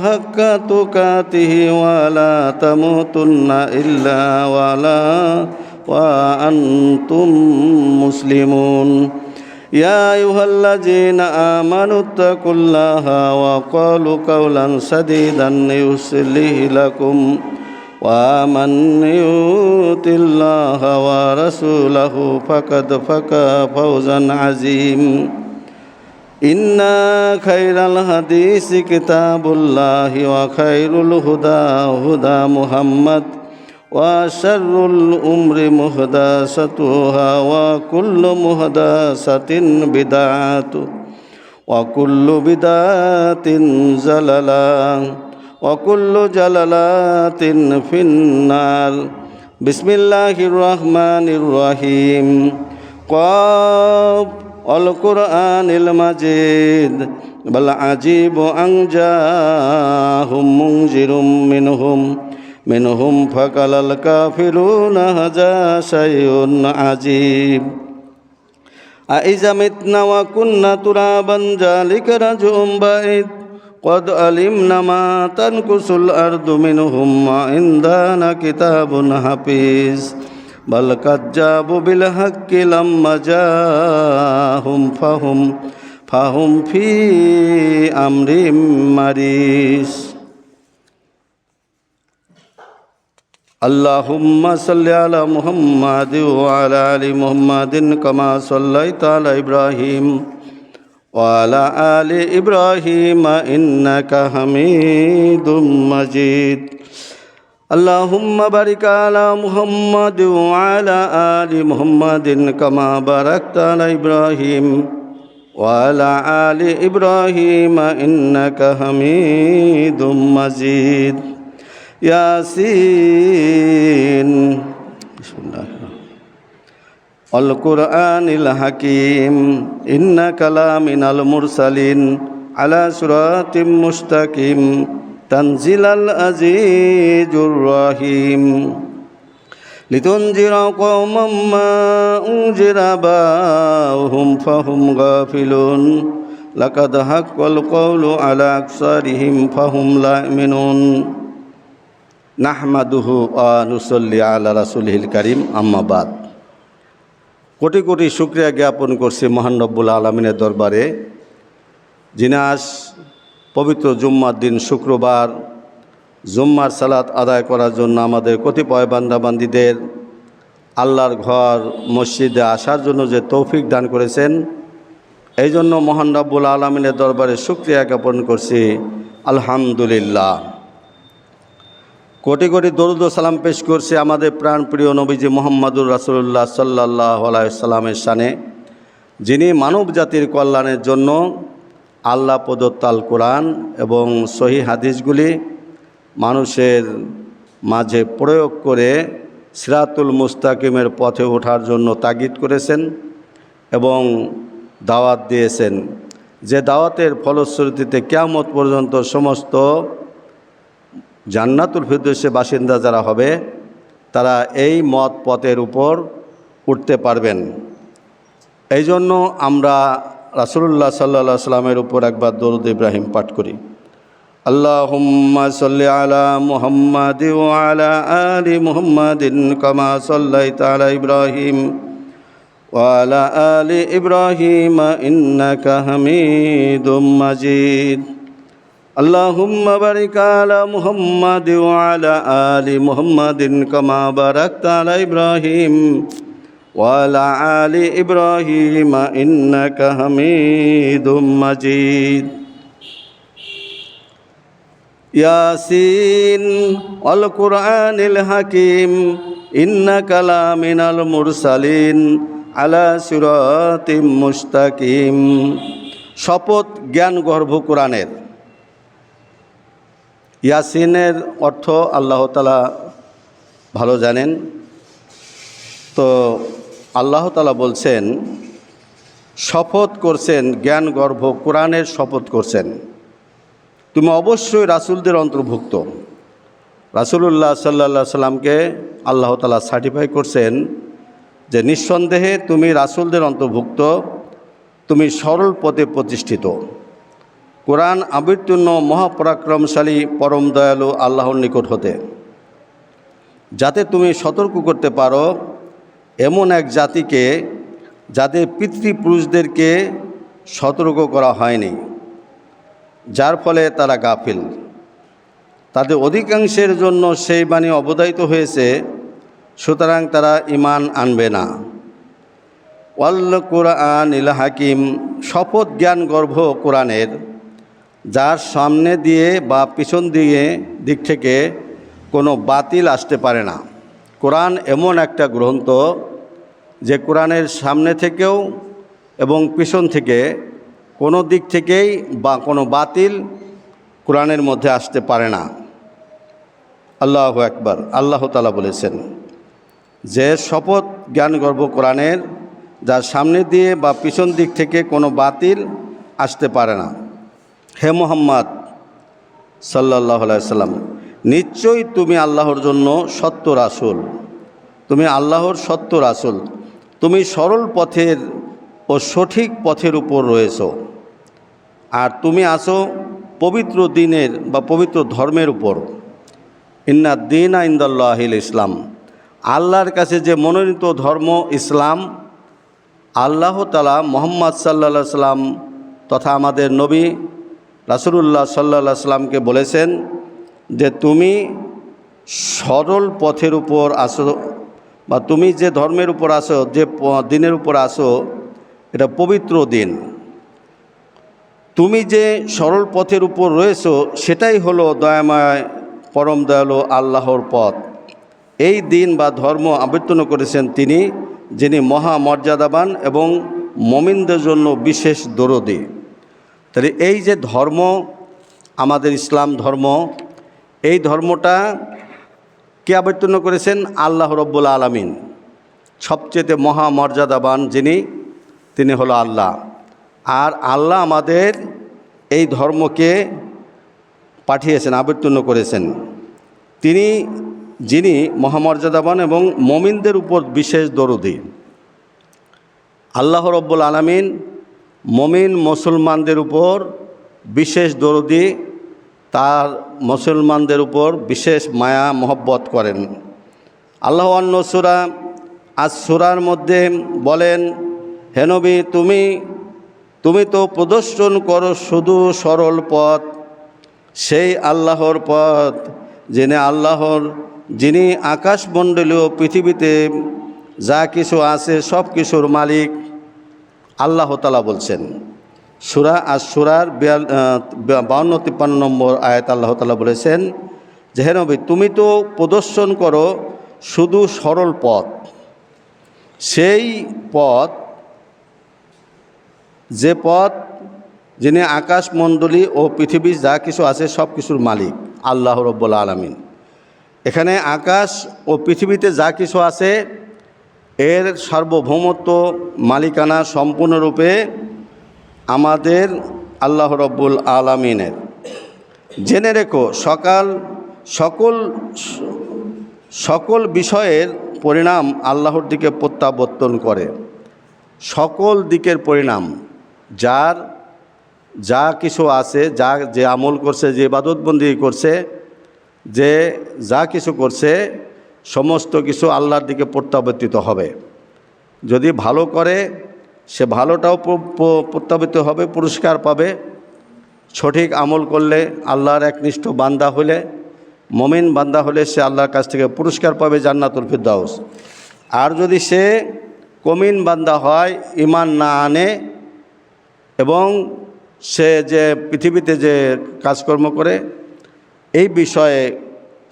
حق تقاته ولا تموتن إلا وأنتم مسلمون يا أيها الذين آمنوا اتقوا الله وقولوا قولا سديدا يصلح لكم ومن يطع الله ورسوله فقد فاز فوزا عظيما إن خير الحديث كتاب الله وخير الهدى هدى محمد وشر الأمور محدثاتها وكل محدثة بدعة وكل بدعة ضلالة وكل ضلالة في النار بسم الله الرحمن الرحيم قاف القرآن المجيد بل عجيب أن جاءهم منذر منهم فقال الكافرون هذا شيء عجيب أإذا متنا وكنا ترابا ذلك رجع بعيد قد علمنا ما تنقص الأرض منهم وعندنا كتاب حفيظ بل كذبوا بالحق لما جاءهم فهم في أمر مريض اللهم صل على محمد وعلى آل محمد كما صليت على إبراهيم وعلى آل إبراهيم إنك حميد مجيد اللهم بارك على محمد وعلى آل محمد كما باركت على إبراهيم وعلى آل إبراهيم إنك حميد مجيد ياسين بسم الله القرآن الحكيم إنك لمن المرسلين على صراط مستقيم تنزيل العزيز الرحيم لتنذر قوما ما أنذر آباؤهم فهم غافلون لقد حق القول على أكثرهم فهم لا يؤمنون নাহমাদুহু ওয়া নুসাল্লি আলা রাসূলিল কারীম আম্মা বাদ কোটি কোটি শুকরিয়া জ্ঞাপন করছি মহান রব্বুল আলামিনের দরবারে যিনি আজ পবিত্র জুম্মার দিন শুক্রবার জুম্মার সালাত আদায় করার জন্য আমাদের কতিপয় বান্দাবান্দীদের আল্লাহর ঘর মসজিদে আসার জন্য যে তৌফিক দান করেছেন এই জন্য মহান রব্বুল আলামিনের দরবারে শুকরিয়া জ্ঞাপন করছি আলহামদুলিল্লাহ। কোটি কোটি দরুদ ও সালাম পেশ করছি আমাদের প্রাণপ্রিয় নবীজি মুহাম্মদুর রাসূলুল্লাহ সাল্লাল্লাহু আলাইহি সাল্লামের শানে, যিনি মানব জাতির কল্যাণের জন্য আল্লাহ প্রদত্ত আল কোরআন এবং সহিহ হাদিসগুলি মানুষের মাঝে প্রয়োগ করে সিরাতুল মুস্তাকিমের পথে ওঠার জন্য তাগিদ করেছেন এবং দাওয়াত দিয়েছেন, যে দাওয়াতের ফলশ্রুতিতে কিয়ামত পর্যন্ত সমস্ত জান্নাতুল ফিরদৌসের বাসিন্দা যারা হবে তারা এই মত পথের উপর উঠতে পারবেন। এই জন্য আমরা রাসূলুল্লাহ সাল্লাল্লাহু আলাইহি সাল্লামের উপর একবার দরুদ ইব্রাহিম পাঠ করি। আল্লাহুম্মা সাল্লি আলা মুহাম্মাদ ওয়া আলা আলি মুহাম্মাদিন কামা সাল্লাইতা আলা ইব্রাহিম ওয়া আলা আলি ইব্রাহিম ইন্নাকা হামিদুম মাজিদ। اللهم بارك على محمد وعلى آل محمد كما باركت على إبراهيم وعلى آل إبراهيم إنك حميد مجيد ياسين والقرآن الحكيم إنك لمن المرسلين على صراط مستقيم। শপথ জ্ঞান গর্ভ কোরআনের। ইয়াসিনের অর্থ আল্লাহ তাআলা ভালো জানেন। তো আল্লাহ তাআলা বলছেন, শপথ করছেন জ্ঞান গর্ভ কোরআনের শপথ করছেন, তুমি অবশ্যই রাসূলদের অন্তর্ভুক্ত। রাসূলুল্লাহ সাল্লাল্লাহু আলাইহি সাল্লামকে আল্লাহ তাআলা সার্টিফাই করছেন যে নিঃসন্দেহে তুমি রাসূলদের অন্তর্ভুক্ত, তুমি সরল পথে প্রতিষ্ঠিত। কোরআন আবতীর্ণ মহাপরাক্রমশালী পরম দয়ালু আল্লাহর নিকট হতে, যাতে তুমি সতর্ক করতে পারো এমন এক জাতিকে যাদের পিতৃপুরুষদেরকে সতর্ক করা হয়নি, যার ফলে তারা গাফিল। তাদের অধিকাংশের জন্য সেই বাণী অবধারিত হয়েছে, সুতরাং তারা ঈমান আনবে না। ওয়াল কুরআনিল হাকিম, শপথ জ্ঞান গর্ভ কোরআনের, যার সামনে দিয়ে বা পিছন দিক থেকে কোনো বাতিল আসতে পারে না। কোরআন এমন একটা গ্রন্থ যে কোরআনের সামনে থেকেও এবং পিছন থেকে কোনো দিক থেকেই বা কোনো বাতিল কোরআনের মধ্যে আসতে পারে না। আল্লাহু আকবার। আল্লাহ তাআলা বলেছেন যে শপথ জ্ঞান গর্ভ কোরআনের, যার সামনে দিয়ে বা পিছন দিক থেকে কোনো বাতিল আসতে পারে না। হে মুহাম্মদ সাল্লাল্লাহু আলাইহি সাল্লাম, নিশ্চয়ই তুমি আল্লাহর জন্য সত্য রাসূল, তুমি আল্লাহর সত্য রাসূল, তুমি সরল পথের ও সঠিক পথের উপর রয়েছো, আর তুমি আছো পবিত্র দিনের বা পবিত্র ধর্মের উপর। ইন্না দীনা ইনদাল্লাহিল ইসলাম, আল্লাহর কাছে যে মনোনীত ধর্ম ইসলাম। আল্লাহ তাআলা মুহাম্মদ সাল্লাল্লাহু আলাইহি সাল্লাম তথা আমাদের নবী রাসূলুল্লাহ সাল্লাল্লাহু আলাইহি সাল্লামকে বলেছেন যে তুমি সরল পথের উপর আসো, বা তুমি যে ধর্মের উপর আসো, যে দিনের উপর আসো, এটা পবিত্র দিন। তুমি যে সরল পথের উপর রয়েছো সেটাই হলো দয়াময় পরম দয়ালু আল্লাহর পথ। এই দিন বা ধর্ম আবর্তন করেছেন তিনি, যিনি মহামর্যাদাবান এবং মুমিনদের জন্য বিশেষ দরদী। তাহলে এই যে ধর্ম আমাদের ইসলাম ধর্ম, এই ধর্মটা কে আবর্তন করেছেন? আল্লাহ রব্বুল আলামিন। সবচেয়ে মহামর্যাদাবান যিনি, তিনি হলো আল্লাহ। আর আল্লাহ আমাদের এই ধর্মকে পাঠিয়েছেন, আবর্তন করেছেন। তিনি যিনি মহামর্যাদাবান এবং মুমিনদের উপর বিশেষ দরদী। আল্লাহ রব্বুল আলামিন মুমিন মুসলমানদের উপর বিশেষ দরদী, তার মুসলমানদের উপর বিশেষ মায়া মহব্বত করেন। আল্লাহ অন্য সূরা আস-সূরার মধ্যে বলেন, হে নবী, তুমি তো প্রদর্শন করো শুধু সরল পথ, সেই আল্লাহর পথ যিনি আকাশমণ্ডলীয় পৃথিবীতে যা কিছু আছে সব কিছুর মালিক। আল্লাহ তাআলা বলছেন সূরা আস-সূরার 52-53 নম্বর আয়াত আল্লাহ তাআলা বলেছেন যে হে নবী, তুমি তো প্রদর্শন করো শুধু সরল পথ, সেই পথ, যে পথ যিনি আকাশমণ্ডলী ও পৃথিবী যা কিছু আছে সব কিছুর মালিক আল্লাহ রব্বুল আলামিন। এখানে আকাশ ও পৃথিবীতে যা কিছু আছে এর সার্বভৌমত্ব মালিকানা সম্পূর্ণরূপে আমাদের আল্লাহ রব্বুল আলামিনের। জেনে রেখো, সকল বিষয়ের পরিণাম আল্লাহর দিকে প্রত্যাবর্তন করে। সকল দিকের পরিণাম, যার যা কিছু আছে, যে আমল করছে, যে ইবাদতবন্দি করছে, যে যা কিছু করছে, সমস্ত কিছু আল্লাহর দিকে প্রত্যাবর্তিত হবে। যদি ভালো করে সে ভালোটাও প্রত্যাবর্তিত হবে, পুরস্কার পাবে। সঠিক আমল করলে, আল্লাহর একনিষ্ঠ বান্দা হলে, মুমিন বান্দা হলে সে আল্লাহর কাছ থেকে পুরস্কার পাবে, জান্নাতুল ফিরদাউস। আর যদি সে কমিন বান্দা হয়, ঈমান না আনে, এবং সে যে পৃথিবীতে যে কাজকর্ম করে, এই বিষয়ে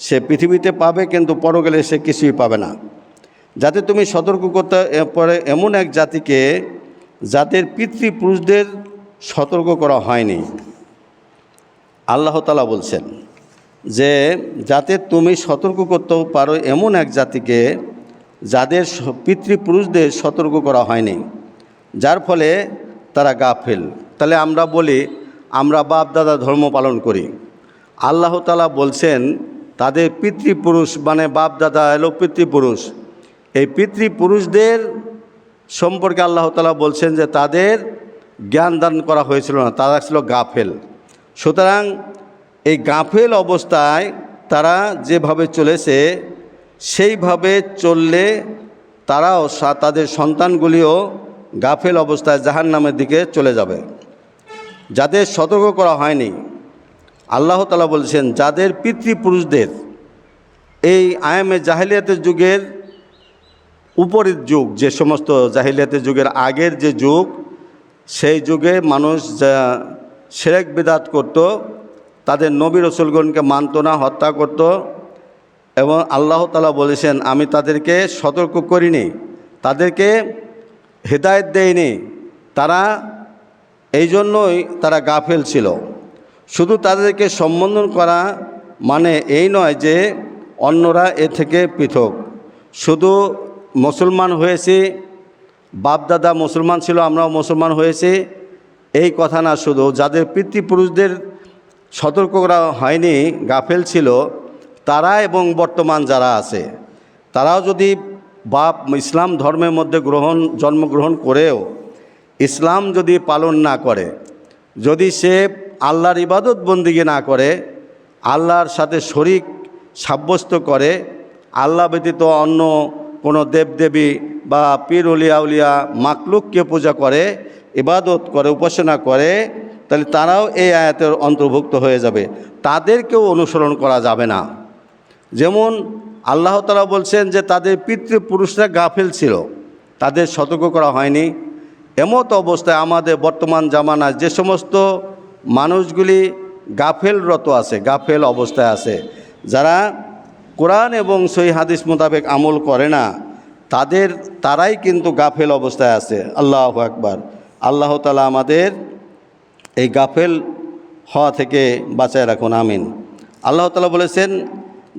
সে পৃথিবীতে পাবে কিন্তু পরকালে সে কিছুই পাবে না। যাতে তুমি সতর্ক করতে পারে এমন এক জাতিকে যাদের পিতৃপুরুষদের সতর্ক করা হয়নি। আল্লাহ তাআলা বলছেন যে যাতে তুমি সতর্ক করতে পারো এমন এক জাতিকে যাদের পিতৃপুরুষদের সতর্ক করা হয়নি, যার ফলে তারা গাফেল। তাহলে আমরা বলি আমরা বাপ দাদা ধর্ম পালন করি। আল্লাহ তাআলা বলছেন তাদের পিতৃপুরুষ, মানে বাপ দাদা এলো পিতৃপুরুষ। এই পিতৃপুরুষদের সম্পর্কে আল্লাহ তাআলা বলছেন যে তাদের জ্ঞান দান করা হয়েছিল না, তারা ছিল গাফেল। সুতরাং এই গাফেল অবস্থায় তারা যেভাবে চলেছে সেইভাবে চললে তারাও তাদের সন্তানগুলিও গাফেল অবস্থায় জাহান্নামের দিকে চলে যাবে। যাদের সতর্ক করা হয়নি, আল্লাহ তাআলা বলছেন যাদের পিতৃপুরুষদের এই আয়ামে জাহিলিয়াতের যুগের উপরের যুগ, যে সমস্ত জাহিলিয়াতের যুগের আগের যে যুগ, সেই যুগে মানুষ যা শিরক বিদআত করত, তাদের নবী রাসূলগণকে মানত না, হত্যা করত, এবং আল্লাহ তাআলা বলেছেন আমি তাদেরকে সতর্ক করিনি, তাদেরকে হেদায়েত দেইনি, তারা এই জন্যই তারা গাফেল ছিল। শুধু তাদেরকে সম্বোধন করা মানে এই নয় যে অন্যরা এ থেকে পৃথক, শুধু মুসলমান হয়েছি, বাপদাদা মুসলমান ছিল আমরাও মুসলমান হয়েছি এই কথা না, শুধু যাদের পিতৃপুরুষদের সতর্ক করা হয়নি, গাফেল ছিল, তারা এবং বর্তমান যারা আছে তারাও যদি ইসলাম ধর্মের মধ্যে জন্মগ্রহণ করেও ইসলাম যদি পালন না করে, যদি সে আল্লাহর ইবাদত বন্দিগি না করে, আল্লাহর সাথে শরীক সাব্যস্ত করে, আল্লাহ ব্যতীত অন্য কোনো দেবদেবী বা পীর উলিয়া উলিয়া মাকলুককে পূজা করে, ইবাদত করে, উপাসনা করে, তাহলে তারাও এই আয়াতের অন্তর্ভুক্ত হয়ে যাবে, তাদেরকেও অনুসরণ করা যাবে না। যেমন আল্লাহ তাআলা বলছেন যে তাদের পিতৃপুরুষরা গাফেল ছিল, তাদের সতর্ক করা হয়নি। এমত অবস্থায় আমাদের বর্তমান জামানায় যে সমস্ত মানুষগুলি গাফেলরত আছে, গাফেল অবস্থায় আছে, যারা কোরআন এবং সহিহ হাদিস মোতাবেক আমল করে না, তারাই কিন্তু গাফেল অবস্থায় আছে। আল্লাহু আকবার। আল্লাহ তাআলা আমাদের এই গাফেল হওয়া থেকে বাঁচায় রাখুন, আমিন। আল্লাহ তাআলা বলেছেন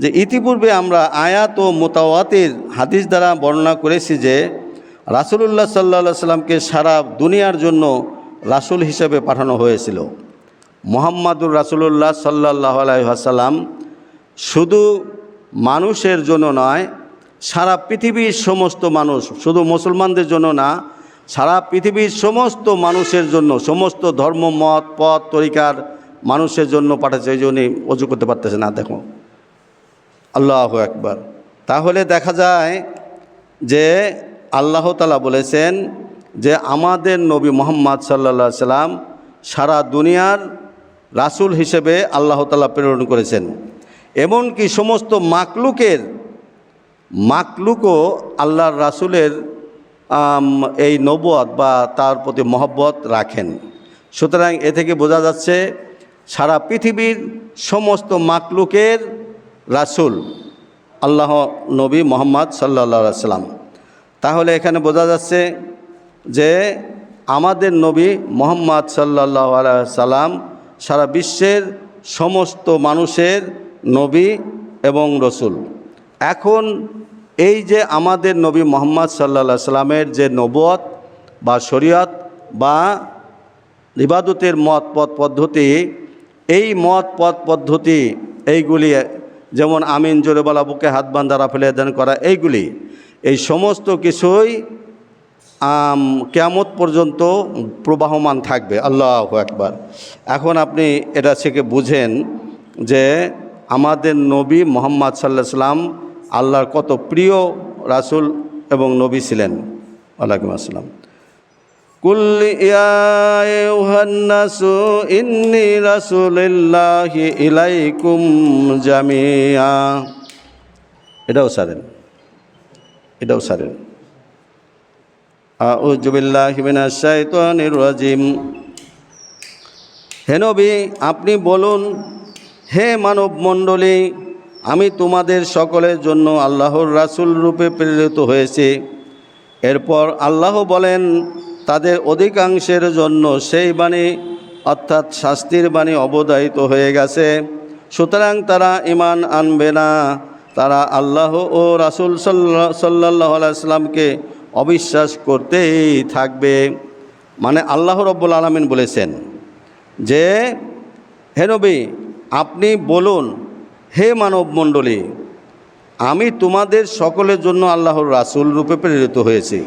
যে ইতিপূর্বে আমরা আয়াত ও মুতাওয়াতির হাদিস দ্বারা বর্ণনা করেছি যে রাসূলুল্লাহ সাল্লাল্লাহু আলাইহি সাল্লামকে সারা দুনিয়ার জন্য রাসূল হিসেবে পাঠানো হয়েছিল। মুহাম্মাদুর রাসূলুল্লাহ সাল্লাল্লাহু আলাইহি ওয়াসাল্লাম শুধু মানুষের জন্য নয়, সারা পৃথিবীর সমস্ত মানুষ, শুধু মুসলমানদের জন্য না, সারা পৃথিবীর সমস্ত মানুষের জন্য, সমস্ত ধর্ম মত পথ তরিকার মানুষের জন্য পাঠাচ্ছে। এই জন্যই অজু করতে পারতেছে না, দেখো। আল্লাহু আকবার। তাহলে দেখা যায় যে আল্লাহ তাআলা বলেছেন যে আমাদের নবী মুহাম্মদ সাল্লাল্লাহু আলাইহি সাল্লাম সারা দুনিয়ার রাসূল হিসেবে আল্লাহ তাআলা প্রেরণ করেছেন। এমনকি সমস্ত মাকলুকও আল্লাহর রাসূলের এই নবুয়ত বা তার প্রতি মহব্বত রাখেন। সুতরাং এ থেকে বোঝা যাচ্ছে সারা পৃথিবীর সমস্ত মাকলুকের রাসূল আল্লাহ নবী মুহাম্মদ সাল্লাল্লাহু আলাইহি সাল্লাম। তাহলে এখানে বোঝা যাচ্ছে যে আমাদের নবী মুহাম্মদ সাল্লাল্লাহু আলাইহি সাল্লাম সারা বিশ্বের সমস্ত মানুষের নবী এবং রসুল। এখন এই যে আমাদের নবী মুহাম্মদ সাল্লাল্লাহু আলাইহি সাল্লামের যে নবুয়ত বা শরীয়ত বা ইবাদতের মত পথ পদ্ধতি, এই মত পথ পদ্ধতি এইগুলি, যেমন আমিন জোরে বলা, বুকে হাত বাঁধা, রাফেলে দান করা, এইগুলি, এই সমস্ত কিছুই কিয়ামত পর্যন্ত প্রবাহমান থাকবে। আল্লাহু আকবার। এখন আপনি এটা থেকে বুঝেন যে আমাদের নবী মুহাম্মদ সাল্লাল্লাহু আলাইহি সাল্লাম আল্লাহর কত প্রিয় রাসূল এবং নবী ছিলেন। ওয়ালাইকুম আসসালাম। কুল ইয়া আইয়ুহান নাসু ইন্নী রাসূলুল্লাহি ইলাইকুম জামিআ। এটাও সারেন। আউযু বিল্লাহি মিনাশ শাইতানির রাজিম। হে নবী, আপনি বলুন, হে মানব মণ্ডলী, আমি তোমাদের সকলের জন্য আল্লাহর রাসূল রূপে প্রেরিত হয়েছি। এরপর আল্লাহ বলেন, তাদের অধিকাংশের জন্য সেই বাণী অর্থাৎ শাস্তির বাণী অবধারিত হয়ে গেছে, সুতরাং তারা ঈমান আনবে না। তারা আল্লাহ ও রাসূল সাল্লাল্লাহু আলাইহি সাল্লামকে অবিশ্বাস করতেই থাকবে। মানে আল্লাহ রাব্বুল আলামিন বলেছেন যে হে নবী, আপনি বলুন, হে মানব মণ্ডলী, আমি তোমাদের সকলের জন্য আল্লাহর রাসূল রূপে প্রেরিত হয়েছি।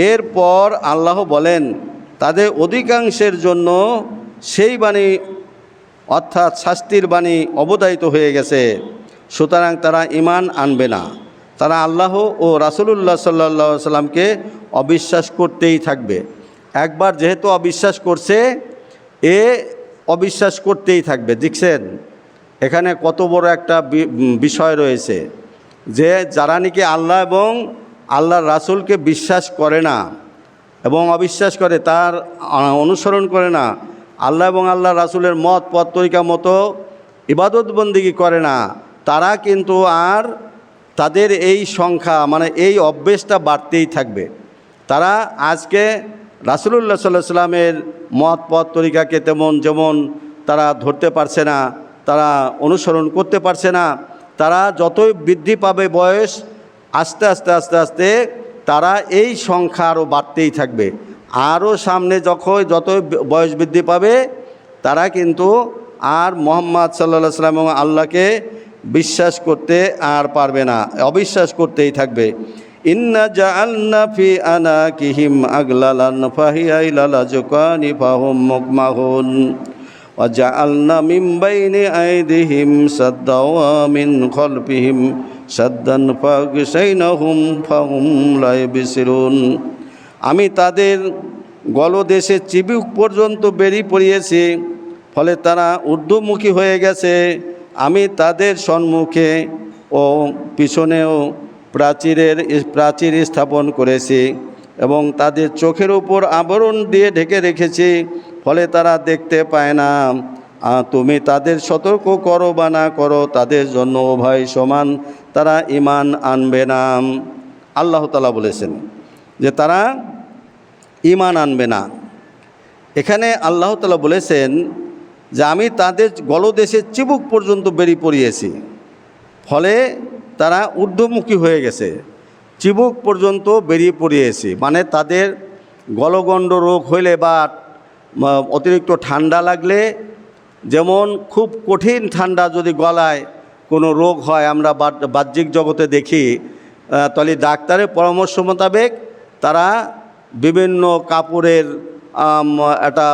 এরপর আল্লাহ বলেন, তাদের অধিকাংশের জন্য সেই বাণী অর্থাৎ শাস্তির বাণী অবধারিত হয়ে গেছে, সুতরাং তারা ঈমান আনবে না। তারা আল্লাহ ও রাসূলুল্লাহ সাল্লাল্লাহু আলাইহি সাল্লামকে অবিশ্বাস করতেই থাকবে। একবার যেহেতু অবিশ্বাস করছে, এ অবিশ্বাস করতেই থাকবে। দেখছেন এখানে কত বড় একটা বিষয় রয়েছে, যে যারা নাকি আল্লাহ এবং আল্লাহর রাসূলকে বিশ্বাস করে না এবং অবিশ্বাস করে, তার অনুসরণ করে না, আল্লাহ এবং আল্লাহর রাসূলের মত পথ তরিকা মতো ইবাদত বন্দেগী করে না, তারা কিন্তু আর তাদের এই সংখ্যা মানে এই অভ্যেসটা বাড়তেই থাকবে। তারা আজকে রাসূলুল্লাহ সাল্লাল্লাহু আলাইহি সাল্লামের মত পথ তরিকাকে যেমন তারা ধরতে পারছে না, তারা অনুসরণ করতে পারছে না। তারা যতই বৃদ্ধি পাবে বয়স, আস্তে আস্তে আস্তে আস্তে তারা এই সংখ্যা আরও বাড়তেই থাকবে। আরও সামনে যতই বয়স বৃদ্ধি পাবে, তারা কিন্তু আর মুহাম্মদ সাল্লাল্লাহু আলাইহি সাল্লাম এবং আল্লাহকে বিশ্বাস করতে আর পারবে না, অবিশ্বাস করতেই থাকবে। ইন্না জাআলনা ফি আনাকিহিম আগলালান ফাহিয়া ইলাল আযকানি ফাহুম মুকমাহুন ওয়া জাআলনা মিন বাইনি আইদিহিম সাদ্দাও ওয়া মিন খালফিহিম সাদ্দান ফাগশাইনাহুম ফাহুম লা ইবসিরুন। আমি তাদের গলদেশে চিবুক পর্যন্ত বেড়ি পড়িয়েছি, ফলে তারা ঊর্ধ্বমুখী হয়ে গেছে। আমি তাদের সম্মুখে ও পিছনেও প্রাচীর স্থাপন করেছি এবং তাদের চোখের উপর আবরণ দিয়ে ঢেকে রেখেছি, ফলে তারা দেখতে পায় না। তুমি তাদের সতর্ক করো বা না করো, তাদের জন্য উভয় সমান, তারা ঈমান আনবে না। আল্লাহ তাআলা বলেছেন যে তারা ঈমান আনবে না। এখানে আল্লাহ তাআলা বলেছেন যে আমি তাদের গলদেশের চিবুক পর্যন্ত বেড়ি পরিয়েছি, ফলে তারা ঊর্ধ্বমুখী হয়ে গেছে। চিবুক পর্যন্ত বেরিয়ে পড়িয়েছি মানে তাদের গলগণ্ড রোগ হইলে বা অতিরিক্ত ঠান্ডা লাগলে, যেমন খুব কঠিন ঠান্ডা যদি গলায় কোনো রোগ হয়, আমরা বাহ্যিক জগতে দেখি, তাহলে ডাক্তারের পরামর্শ মোতাবেক তারা বিভিন্ন কাপড়ের একটা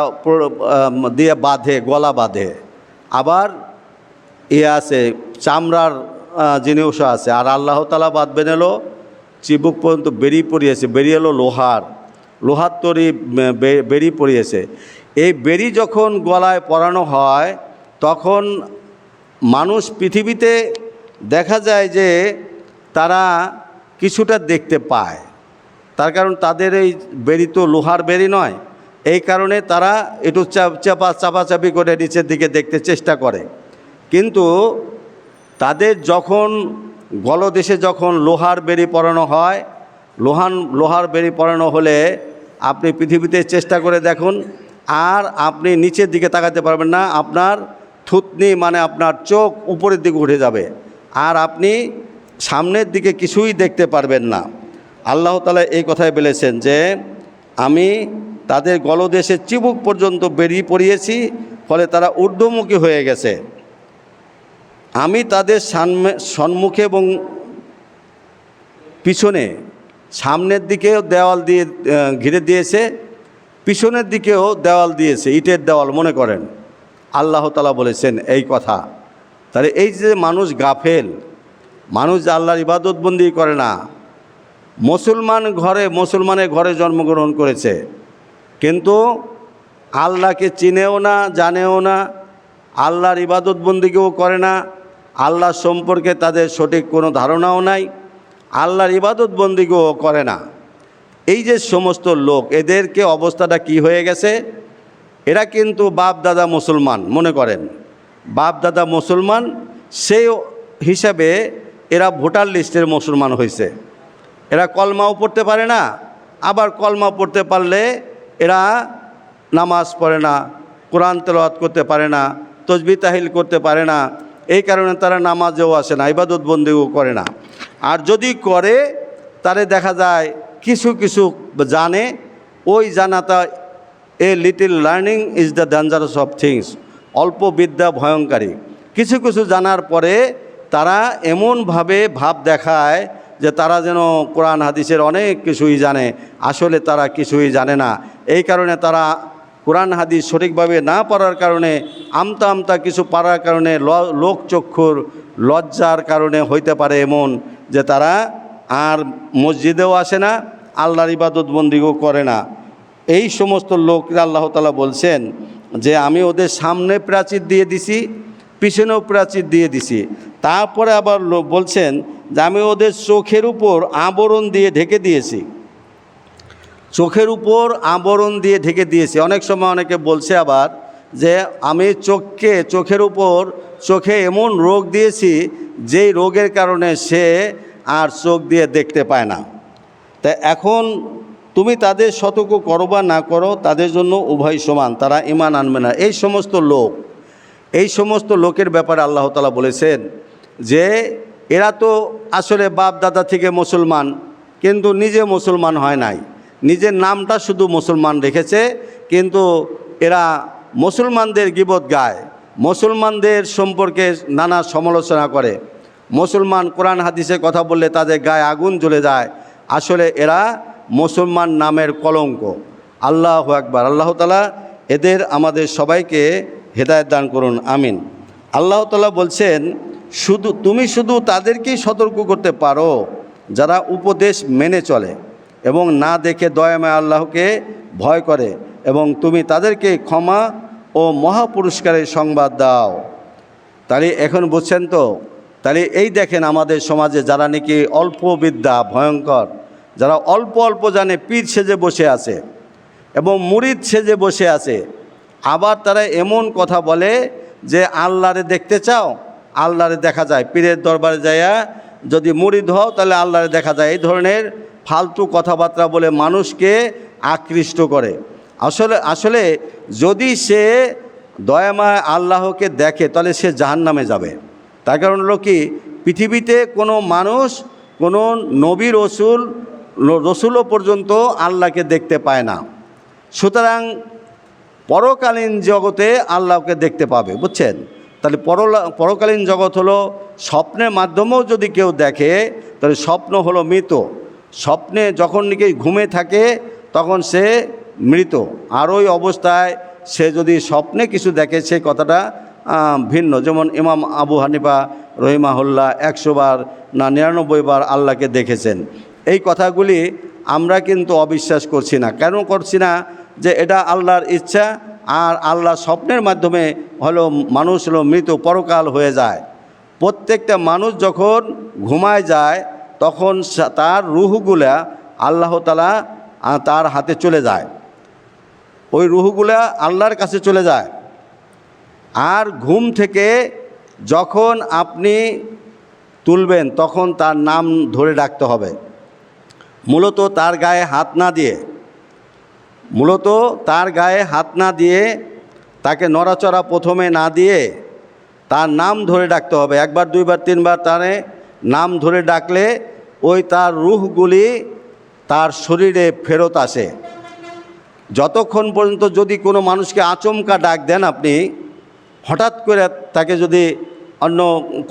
দিয়ে বাঁধে, গলা বাঁধে। আবার আছে চামড়ার জিনিসও আছে। আর আল্লাহ তাআলা বাঁধবেন এলো চিবুক পর্যন্ত বেরিয়ে পড়িয়েছে, বেরিয়ে এলো লোহার তৈরি বেরিয়ে পড়িয়েছে। এই বেরি যখন গলায় পরানো হয়, তখন মানুষ পৃথিবীতে দেখা যায় যে তারা কিছুটা দেখতে পায়, তার কারণ তাদের এই বেরি তো লোহার বেরি নয়, এই কারণে তারা একটু চাপাচাপি করে নিচের দিকে দেখতে চেষ্টা করে। কিন্তু তাদের যখন গলদেশে যখন লোহার বেরি পরানো হয়, লোহার বেরি পরানো হলে আপনি পৃথিবীতে চেষ্টা করে দেখুন, আর আপনি নিচের দিকে তাকাতে পারবেন না। আপনার থুতনি মানে আপনার চোখ উপরের দিকে উঠে যাবে, আর আপনি সামনের দিকে কিছুই দেখতে পারবেন না। আল্লাহ তাআলা এই কথাই বলেছেন যে আমি তাদের গলদেশে চিবুক পর্যন্ত বেরিয়ে পড়িয়েছি, ফলে তারা ঊর্ধ্বমুখী হয়ে গেছে। আমি তাদের সম্মুখে এবং পিছনে, সামনের দিকেও দেওয়াল দিয়ে ঘিরে দিয়েছে, পিছনের দিকেও দেওয়াল দিয়েছে, ইটের দেওয়াল মনে করেন। আল্লাহ তাআলা বলেছেন এই কথা। তাহলে এই যে মানুষ গাফেল, মানুষ যে আল্লাহর ইবাদত বন্দি করে না, মুসলমানের ঘরে জন্মগ্রহণ করেছে, কিন্তু আল্লাহকে চিনেও না, জানেও না, আল্লাহর ইবাদত বন্দিকেও করে না, আল্লাহ সম্পর্কে তাদের সঠিক কোনো ধারণাও নাই, আল্লাহর ইবাদত বন্দিকেও করে না। এই যে সমস্ত লোক, এদেরকে অবস্থাটা কি হয়ে গেছে, এরা কিন্তু বাপ দাদা মুসলমান মনে করেন, বাপ দাদা মুসলমান, সেই হিসাবে এরা ভোটার লিস্টের মুসলমান হয়েছে। এরা কলমাও পড়তে পারে না, আবার কলমা পড়তে পারলে এরা নামাজ পড়ে না, কোরআন তেলাওয়াত করতে পারে না, তাসবিহ তাহলিল করতে পারে না। এই কারণে তারা নামাজেও আসে না, ইবাদত বন্দেগীও করে না। আর যদি করে, তারে দেখা যায় কিছু কিছু জানে। ওই জানাটা a little learning is the dangerous of things, অল্প বিদ্যা ভয়ঙ্করী। কিছু কিছু জানার পরে তারা এমনভাবে ভাব দেখায় যে তারা যেন কোরআন হাদিসের অনেক কিছুই জানে, আসলে তারা কিছুই জানে না। এই কারণে তারা কোরআন হাদিস সঠিকভাবে না পড়ার কারণে আমতা আমতা কিছু পারার কারণে লোকচক্ষুর লজ্জার কারণে হইতে পারে এমন যে তারা আর মসজিদেও আসে না, আল্লাহর ইবাদত বন্দিও করে না। এই সমস্ত লোকরা আল্লাহ তাআলা বলছেন যে আমি ওদের সামনে প্রাচীর দিয়ে দিছি, পিছনেও প্রাচীর দিয়ে দিছি। তারপরে আবার বলছেন যে আমি ওদের চোখের উপর আবরণ দিয়ে ঢেকে দিয়েছি, চোখের উপর আবরণ দিয়ে ঢেকে দিয়েছি। অনেক সময় অনেকে বলছে আবার যে আমি চোখের উপর চোখে এমন রোগ দিয়েছি যেই রোগের কারণে সে আর চোখ দিয়ে দেখতে পায় না। তা এখন তুমি তাদের সতর্ক করো বা না করো, তাদের জন্য উভয় সমান, তারা ঈমান আনবে না। এই সমস্ত লোকের ব্যাপারে আল্লাহ তাআলা বলেছেন যে এরা তো আসলে বাপ দাদা থেকে মুসলমান, কিন্তু নিজে মুসলমান হয় নাই, নিজের নামটা শুধু মুসলমান রেখেছে, কিন্তু এরা মুসলমানদের গীবত গায়, মুসলমানদের সম্পর্কে নানা সমালোচনা করে, মুসলমান কোরআন হাদিসে কথা বললে তাদের গায়ে আগুন জ্বলে যায়। আসলে এরা মুসলমান নামের কলঙ্ক। আল্লাহু আকবার। আল্লাহ তাআলা এদের আমাদের সবাইকে হেদায়েত দান করুন, আমিন। আল্লাহ তাআলা বলছেন তুমি শুধু তাদেরকেই সতর্ক করতে পারো যারা উপদেশ মেনে চলে এবং না দেখে দয়াময় আল্লাহকে ভয় করে, এবং তুমি তাদেরকে ক্ষমা ও মহাপুরস্কারের সংবাদ দাও। তাহলে এখন বুঝছেন তো? তাহলে এই দেখেন আমাদের সমাজে যারা নাকি অল্প বিদ্যা ভয়ঙ্কর, যারা অল্প অল্প জানে, পীর সেজে বসে আছে এবং মুরিদ সেজে বসে আছে, আবার তারা এমন কথা বলে যে আল্লাহরে দেখতে চাও, আল্লাহরে দেখা যায়, পীরের দরবারে যাইয়া যদি মুরিদ হও তাহলে আল্লাহরে দেখা যায়। এই ধরনের ফালতু কথাবার্তা বলে মানুষকে আকৃষ্ট করে। আসলে যদি সে দয়াময় আল্লাহকে দেখে তাহলে সে জাহান্নামে যাবে। তার কারণ হলো কি, পৃথিবীতে কোনো মানুষ, কোনো নবী রসুলও পর্যন্ত আল্লাহকে দেখতে পায় না। সুতরাং পরকালীন জগতে আল্লাহকে দেখতে পাবে, বুঝছেন? তাহলে পরকালীন জগৎ হলো স্বপ্নের মাধ্যমেও যদি কেউ দেখে, তাহলে স্বপ্ন হলো মৃত। স্বপ্নে যখন নাকি ঘুমে থাকে তখন সে মৃত, আর ওই অবস্থায় সে যদি স্বপ্নে কিছু দেখে সে কথাটা ভিন্ন। যেমন ইমাম আবু হানিফা রহিমাহুল্লাহ 100 বার না 99 বার আল্লাহকে দেখেছেন। এই কথাগুলি আমরা কিন্তু অবিশ্বাস করছি না। কেন করছি না? যে এটা আল্লাহর ইচ্ছা, আর আল্লাহ স্বপ্নের মাধ্যমে মানুষ মৃত, পরকাল হয়ে যায়। প্রত্যেকটা মানুষ যখন ঘুমায় যায় তখন তার রুহগুলা আল্লাহ তাআলা তার হাতে চলে যায়, ওই রুহগুলা আল্লাহর কাছে চলে যায়। আর ঘুম থেকে যখন আপনি তুলবেন তখন তার নাম ধরে ডাকতে হবে, মূলত তার গায়ে হাত না দিয়ে তাকে নড়াচড়া প্রথমে না দিয়ে তার নাম ধরে ডাকতে হবে। 1 বার 2 বার 3 বার তার নাম ধরে ডাকলে ওই তার রূহগুলি তার শরীরে ফেরত আসে। যতক্ষণ পর্যন্ত যদি কোনো মানুষকে আচমকা ডাক দেন আপনি, হঠাৎ করে তাকে যদি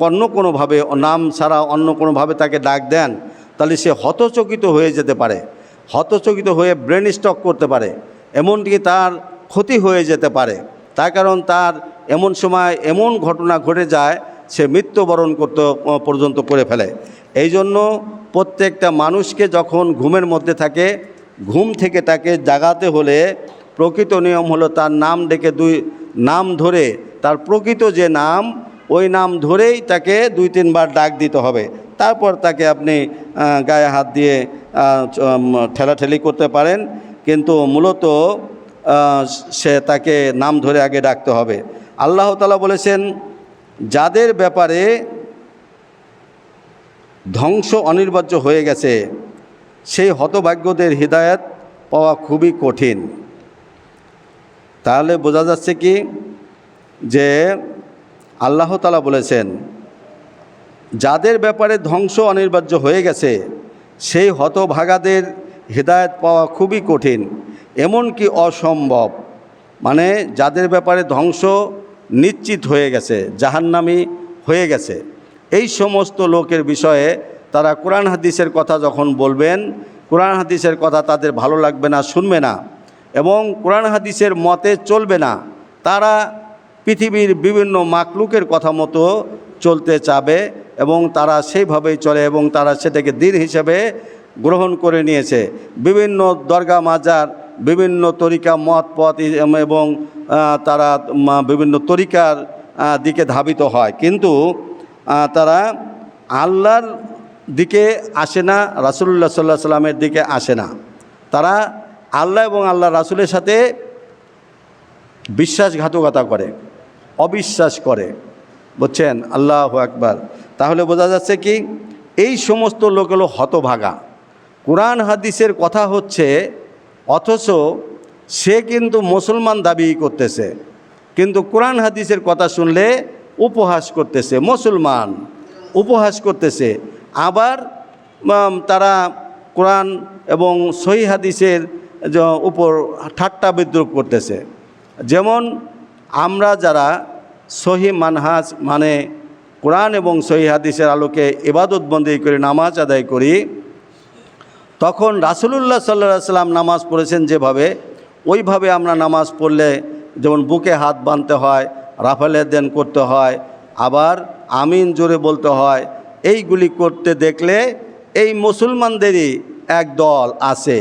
অন্য কোনোভাবে নাম ছাড়া অন্য কোনোভাবে তাকে ডাক দেন, তাহলে সে হতচকিত হয়ে যেতে পারে, হতচকিত হয়ে ব্রেন স্ট্রোক করতে পারে, এমনকি তার ক্ষতি হয়ে যেতে পারে। তার কারণ তার এমন সময় এমন ঘটনা ঘটে যায় সে মৃত্যুবরণ করতে পর্যন্ত করে ফেলে। এই জন্য প্রত্যেকটা মানুষকে যখন ঘুমের মধ্যে থাকে, ঘুম থেকে তাকে জাগাতে হলে প্রকৃত নিয়ম হলো তার নাম ডেকে নাম ধরে, তার প্রকৃত যে নাম ওই নাম ধরেই তাকে 2-3 বার ডাক দিতে হবে। তারপর তাকে আপনি গায়ে হাত দিয়ে ঠেলাঠেলি করতে পারেন, কিন্তু মূলত তাকে নাম ধরে আগে ডাকতে হবে। আল্লাহ তাআলা বলেছেন যাদের ব্যাপারে ধ্বংস অনিবার্য হয়ে গেছে সেই হতভাগ্যদের হিদায়াত পাওয়া খুবই কঠিন। তাহলে বোঝা যাচ্ছে কি যে আল্লাহ তাআলা বলেছেন যাদের ব্যাপারে ধ্বংস অনিবার্য হয়ে গেছে সেই হতভাগাদের হিদায়াত পাওয়া খুবই কঠিন, এমনকি অসম্ভব। মানে যাদের ব্যাপারে ধ্বংস নিশ্চিত হয়ে গেছে, জাহান্নামী হয়ে গেছে, এই সমস্ত লোকের বিষয়ে তারা কোরআন হাদিসের কথা যখন বলবেন, কোরআন হাদিসের কথা তাদের ভালো লাগবে না, শুনবে না, এবং কোরআন হাদিসের মতে চলবে না, তারা পৃথিবীর বিভিন্ন মাকলুকের কথা মতো চলতে চাবে এবং তারা সেইভাবেই চলে এবং তারা সেটাকে দিন হিসেবে গ্রহণ করে নিয়েছে। বিভিন্ন দরগা মাজার, বিভিন্ন তরিকা মত পথ এবং তারা বিভিন্ন তরিকার দিকে ধাবিত হয়, কিন্তু তারা আল্লাহর দিকে আসে না, রাসূলুল্লাহ সাল্লাল্লাহু আলাইহি সাল্লামের দিকে আসে না। তারা আল্লাহ এবং আল্লাহ রাসূলের সাথে বিশ্বাসঘাতকতা করে, অবিশ্বাস করে, বুঝছেন? আল্লাহু আকবার। তাহলে বোঝা যাচ্ছে কি, এই সমস্ত লোক হলো হতভাগা। কোরআন হাদিসের কথা হচ্ছে, অথচ সে কিন্তু মুসলমান দাবি করতেছে, কিন্তু কোরআন হাদিসের কথা শুনলে উপহাস করতেছে, মুসলমান উপহাস করতেছে। আবার তারা কোরআন এবং সহিহ হাদিসের উপর ঠাট্টা বিদ্রুপ করতেছে। যেমন আমরা যারা সহিহ মানহাজ মানে কোরআন এবং সহিহ হাদিসের আলোকে ইবাদত বন্দেগী করে নামাজ আদায় করি, তখন রাসূলুল্লাহ সাল্লাল্লাহু আলাইহি সাল্লাম নামাজ পড়েছেন যেভাবে, ওইভাবে আমরা নামাজ পড়লে যেমন বুকে হাত বাঁধতে হয়, রাফালের দেন করতে হয়, আবার আমিন জোরে বলতে হয়, এইগুলি করতে দেখলে এই মুসলমানদেরই এক দল আছে,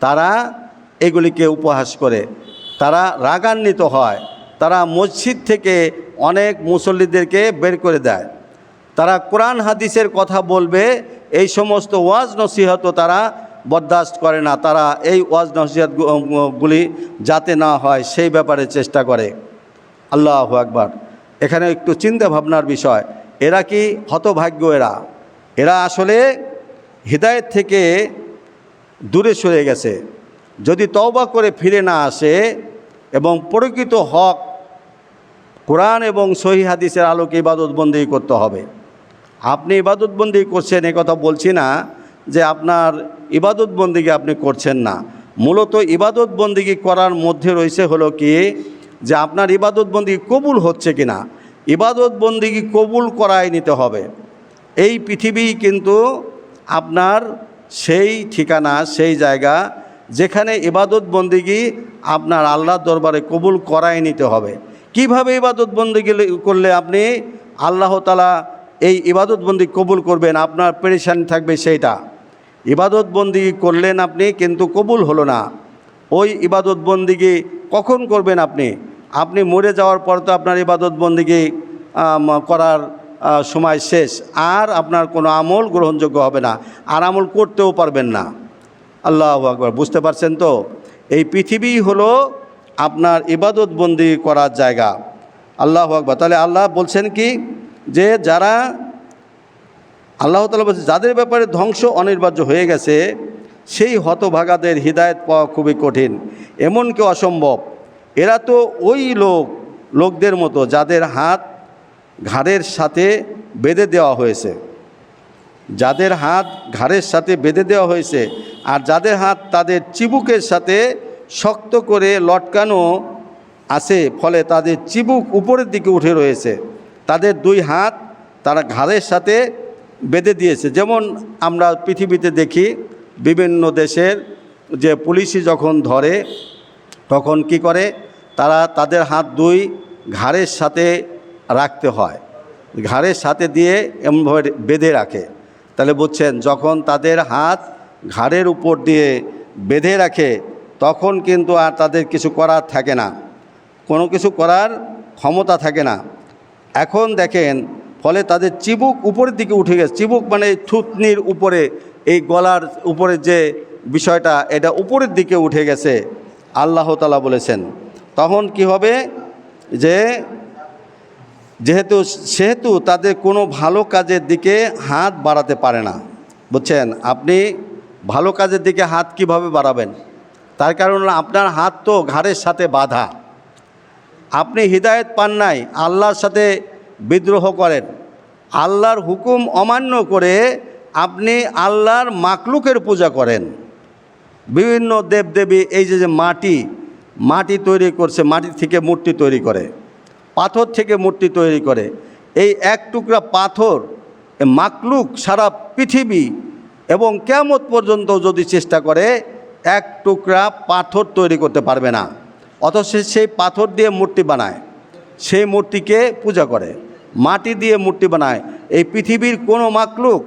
তারা এগুলিকে উপহাস করে, তারা রাগান্বিত হয়, তারা মসজিদ থেকে অনেক মুসল্লিদেরকে বের করে দেয়। তারা কোরআন হাদিসের কথা বলবে, এই সমস্ত ওয়াজ নসিহতও তারা বরদাস্ত করে না, তারা এই ওয়াজ নসিহতগুলি যাতে না হয় সেই ব্যাপারে চেষ্টা করে। আল্লাহু আকবার। এখানে একটু চিন্তা ভাবনার বিষয়, এরা কি হতভাগ্য? এরা আসলে হিদায়াত থেকে দূরে সরে গেছে। যদি তওবা করে ফিরে না আসে এবং প্রকৃত হক কোরআন এবং সহিহ হাদিসের আলোকে ইবাদত বন্দেগী করতে হবে। আপনি ইবাদত বন্দেগী করছেন এ কথা বলছি না যে আপনার ইবাদত বন্দেগী আপনি করছেন না, মূলত ইবাদত বন্দেগী করার মধ্যে রয়েছে হলো কি, যে আপনার ইবাদত বন্দেগী কবুল হচ্ছে কিনা। ইবাদত বন্দেগী কবুল করাই নিতে হবে। এই পৃথিবী কিন্তু আপনার সেই ঠিকানা, সেই জায়গা যেখানে ইবাদত বন্দেগী আপনার আল্লাহর দরবারে কবুল করাই নিতে হবে। কিভাবে ইবাদত বন্দেগী করলে আপনি আল্লাহ তাআলা এই ইবাদত বন্দেগী কবুল করবেন, আপনার পেরেশানি থাকবে সেইটা। ইবাদত বন্দেগী করলেন আপনি, কিন্তু কবুল হলো না, ওই ইবাদত বন্দেগী কখন করবেন আপনি? আপনি মরে যাওয়ার পর তো আপনার ইবাদত বন্দেগী করার সময় শেষ, আর আপনার কোনো আমল গ্রহণযোগ্য হবে না, আর আমল করতেও পারবেন না। আল্লাহু আকবার। বুঝতে পারছেন তো? এই পৃথিবী হলো আপনার ইবাদত বন্দেগী করার জায়গা। আল্লাহু আকবার। তাহলে আল্লাহ বলছেন কি, যে যারা আল্লাহ তাআলা বলছে যাদের ব্যাপারে ধ্বংস অনিবার্য হয়ে গেছে, সেই হতভাগাদের হিদায়াত পাওয়া খুবই কঠিন, এমনকি অসম্ভব। এরা তো ওই লোকদের মতো যাদের হাত ঘাড়ের সাথে বেঁধে দেওয়া হয়েছে, যাদের হাত ঘাড়ের সাথে বেঁধে দেওয়া হয়েছে, আর যাদের হাত তাদের চিবুকের সাথে শক্ত করে লটকানো আছে, ফলে তাদের চিবুক উপরের দিকে উঠে রয়েছে। তাদের দুই হাত তারা ঘাড়ের সাথে বেঁধে দিয়েছে। যেমন আমরা পৃথিবীতে দেখি বিভিন্ন দেশের যে পুলিশই যখন ধরে তখন কি করে, তারা তাদের হাত দুই ঘাড়ের সাথে রাখতে হয়, ঘাড়ের সাথে দিয়ে এমনভাবে বেঁধে রাখে। তাহলে বুঝছেন, যখন তাদের হাত ঘাড়ের উপর দিয়ে বেঁধে রাখে তখন কিন্তু আর তাদের কিছু করার থাকে না, কোনো কিছু করার ক্ষমতা থাকে না। এখন দেখেন, ফলে তাদের চিবুক উপরের দিকে উঠে গেছে। চিবুক মানে থুতনির উপরে, এই গলার উপরে যে বিষয়টা, এটা উপরের দিকে উঠে গেছে। আল্লাহ তাআলা বলেছেন তখন কি হবে, যে সেহেতু তাদের কোনো ভালো কাজের দিকে হাত বাড়াতে পারে না। বুঝছেন? আপনি ভালো কাজের দিকে হাত কিভাবে বাড়াবেন? তার কারণ আপনার হাত তো ঘাড়ের সাথে বাঁধা। আপনি হিদায়াত পান নাই, আল্লাহর সাথে বিদ্রোহ করেন, আল্লাহর হুকুম অমান্য করে আপনি আল্লাহর মাকলুকের পূজা করেন। বিভিন্ন দেবদেবী, এই যে মাটি তৈরি করছে, মাটি থেকে মূর্তি তৈরি করে, পাথর থেকে মূর্তি তৈরি করে। এই এক টুকরা পাথর মাকলুক সারা পৃথিবী এবং কিয়ামত পর্যন্ত যদি চেষ্টা করে, এক টুকরা পাথর তৈরি করতে পারবে না, অথচ সেই পাথর দিয়ে মূর্তি বানায়, সেই মূর্তিকে পূজা করে, মাটি দিয়ে মূর্তি বানায়। এই পৃথিবীর কোনো মাকলুক,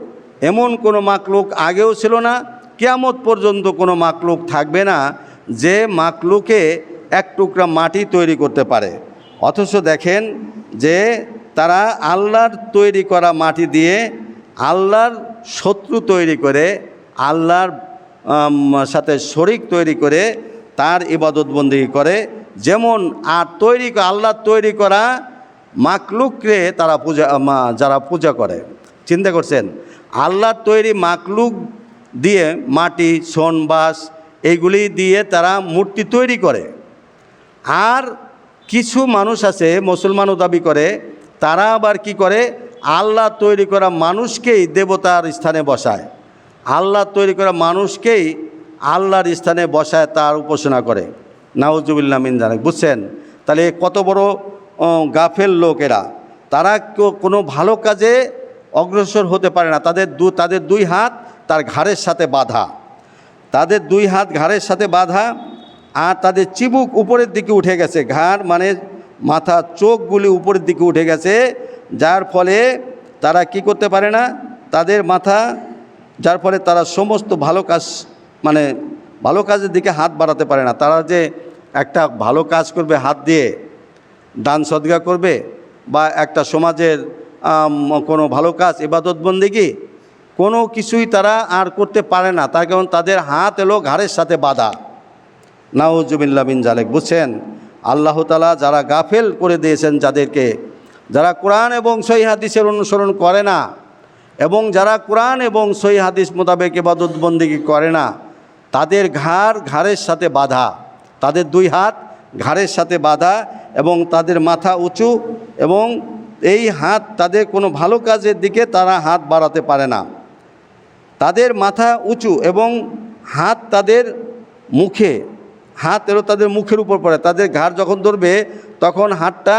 এমন কোনো মাকলুক আগেও ছিল না, কিয়ামত পর্যন্ত কোনো মাকলুক থাকবে না যে মাকলুকে এক টুকরা মাটি তৈরি করতে পারে। অথচ দেখেন যে তারা আল্লাহর তৈরি করা মাটি দিয়ে আল্লাহর শত্রু তৈরি করে, আল্লাহর সাথে শরিক তৈরি করে তার ইবাদতবন্দি করে। যেমন আর আল্লাহর তৈরি করা মাকলুককে তারা যারা পূজা করে, চিন্তা করছেন, আল্লাহর তৈরি মাকলুক দিয়ে মাটি, সোন, বাঁশ এইগুলি দিয়ে তারা মূর্তি তৈরি করে। আর কিছু মানুষ আছে, মুসলমানও দাবি করে, তারা আবার কি করে, আল্লাহ তৈরি করা মানুষকেই দেবতার স্থানে বসায়, আল্লাহ তৈরি করা মানুষকেই আল্লাহর স্থানে বসায় তার উপাসনা করে। নাউজুবিল্লাহ মিন যালিক। বুঝছেন? তাহলে কত বড় গাফেল লোক এরা। তারা কোনো ভালো কাজে অগ্রসর হতে পারে না। তাদের দুই হাত তার ঘাড়ের সাথে বাঁধা, তাদের দুই হাত ঘাড়ের সাথে বাঁধা, আর তাদের চিবুক উপরের দিকে উঠে গেছে, ঘাড় মানে মাথা, চোখগুলি উপরের দিকে উঠে গেছে, যার ফলে তারা কি করতে পারে না, তাদের মাথা, যার ফলে তারা সমস্ত ভালো কাজ, মানে ভালো কাজের দিকে হাত বাড়াতে পারে না। তারা যে একটা ভালো কাজ করবে হাত দিয়ে, দান সদকা করবে, বা একটা সমাজের কোনো ভালো কাজ, ইবাদত বন্দেগী, কোনো কিছুই তারা আর করতে পারে না, তার কারণ তাদের হাত এলো ঘাড়ের সাথে বাঁধা। নাউজুবিল্লাহ মিন যালিক। বুঝছেন? আল্লাহ তাআলা যারা গাফেল করে দিয়েছেন, যারা কোরআন এবং সহিহ হাদিসের অনুসরণ করে না, এবং যারা কোরআন এবং সহিহ হাদিস মোতাবেক ইবাদত বন্দেগী করে না, তাদের ঘাড়ের সাথে বাঁধা, তাদের দুই হাত ঘাড়ের সাথে বাঁধা, এবং তাদের মাথা উঁচু, এবং এই হাত তাদের কোনো ভালো কাজের দিকে তারা হাত বাড়াতে পারে না। তাদের মাথা উঁচু এবং হাত তাদের মুখে, হাত এলো তাদের মুখের উপর পড়ে, তাদের ঘাড় যখন ধরবে তখন হাতটা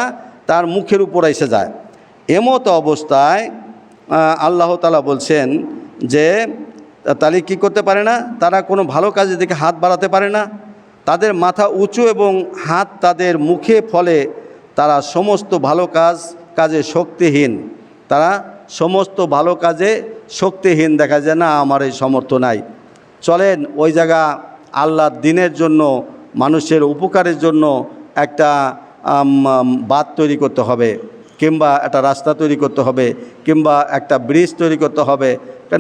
তার মুখের উপর এসে যায়। এমতো অবস্থায় আল্লাহ তাআলা বলছেন যে তাহলে কী করতে পারে না, তারা কোনো ভালো কাজের দিকে হাত বাড়াতে পারে না, তাদের মাথা উঁচু এবং হাত তাদের মুখে, ফলে তারা সমস্ত ভালো কাজে শক্তিহীন, তারা সমস্ত ভালো কাজে শক্তিহীন। দেখা যায় না, আমার এই সামর্থ্য নাই। চলেন ওই জায়গা আল্লাহর দ্বীনের জন্য, মানুষের উপকারের জন্য একটা বাঁধ তৈরি করতে হবে, কিংবা একটা রাস্তা তৈরি করতে হবে, কিংবা একটা ব্রিজ তৈরি করতে হবে।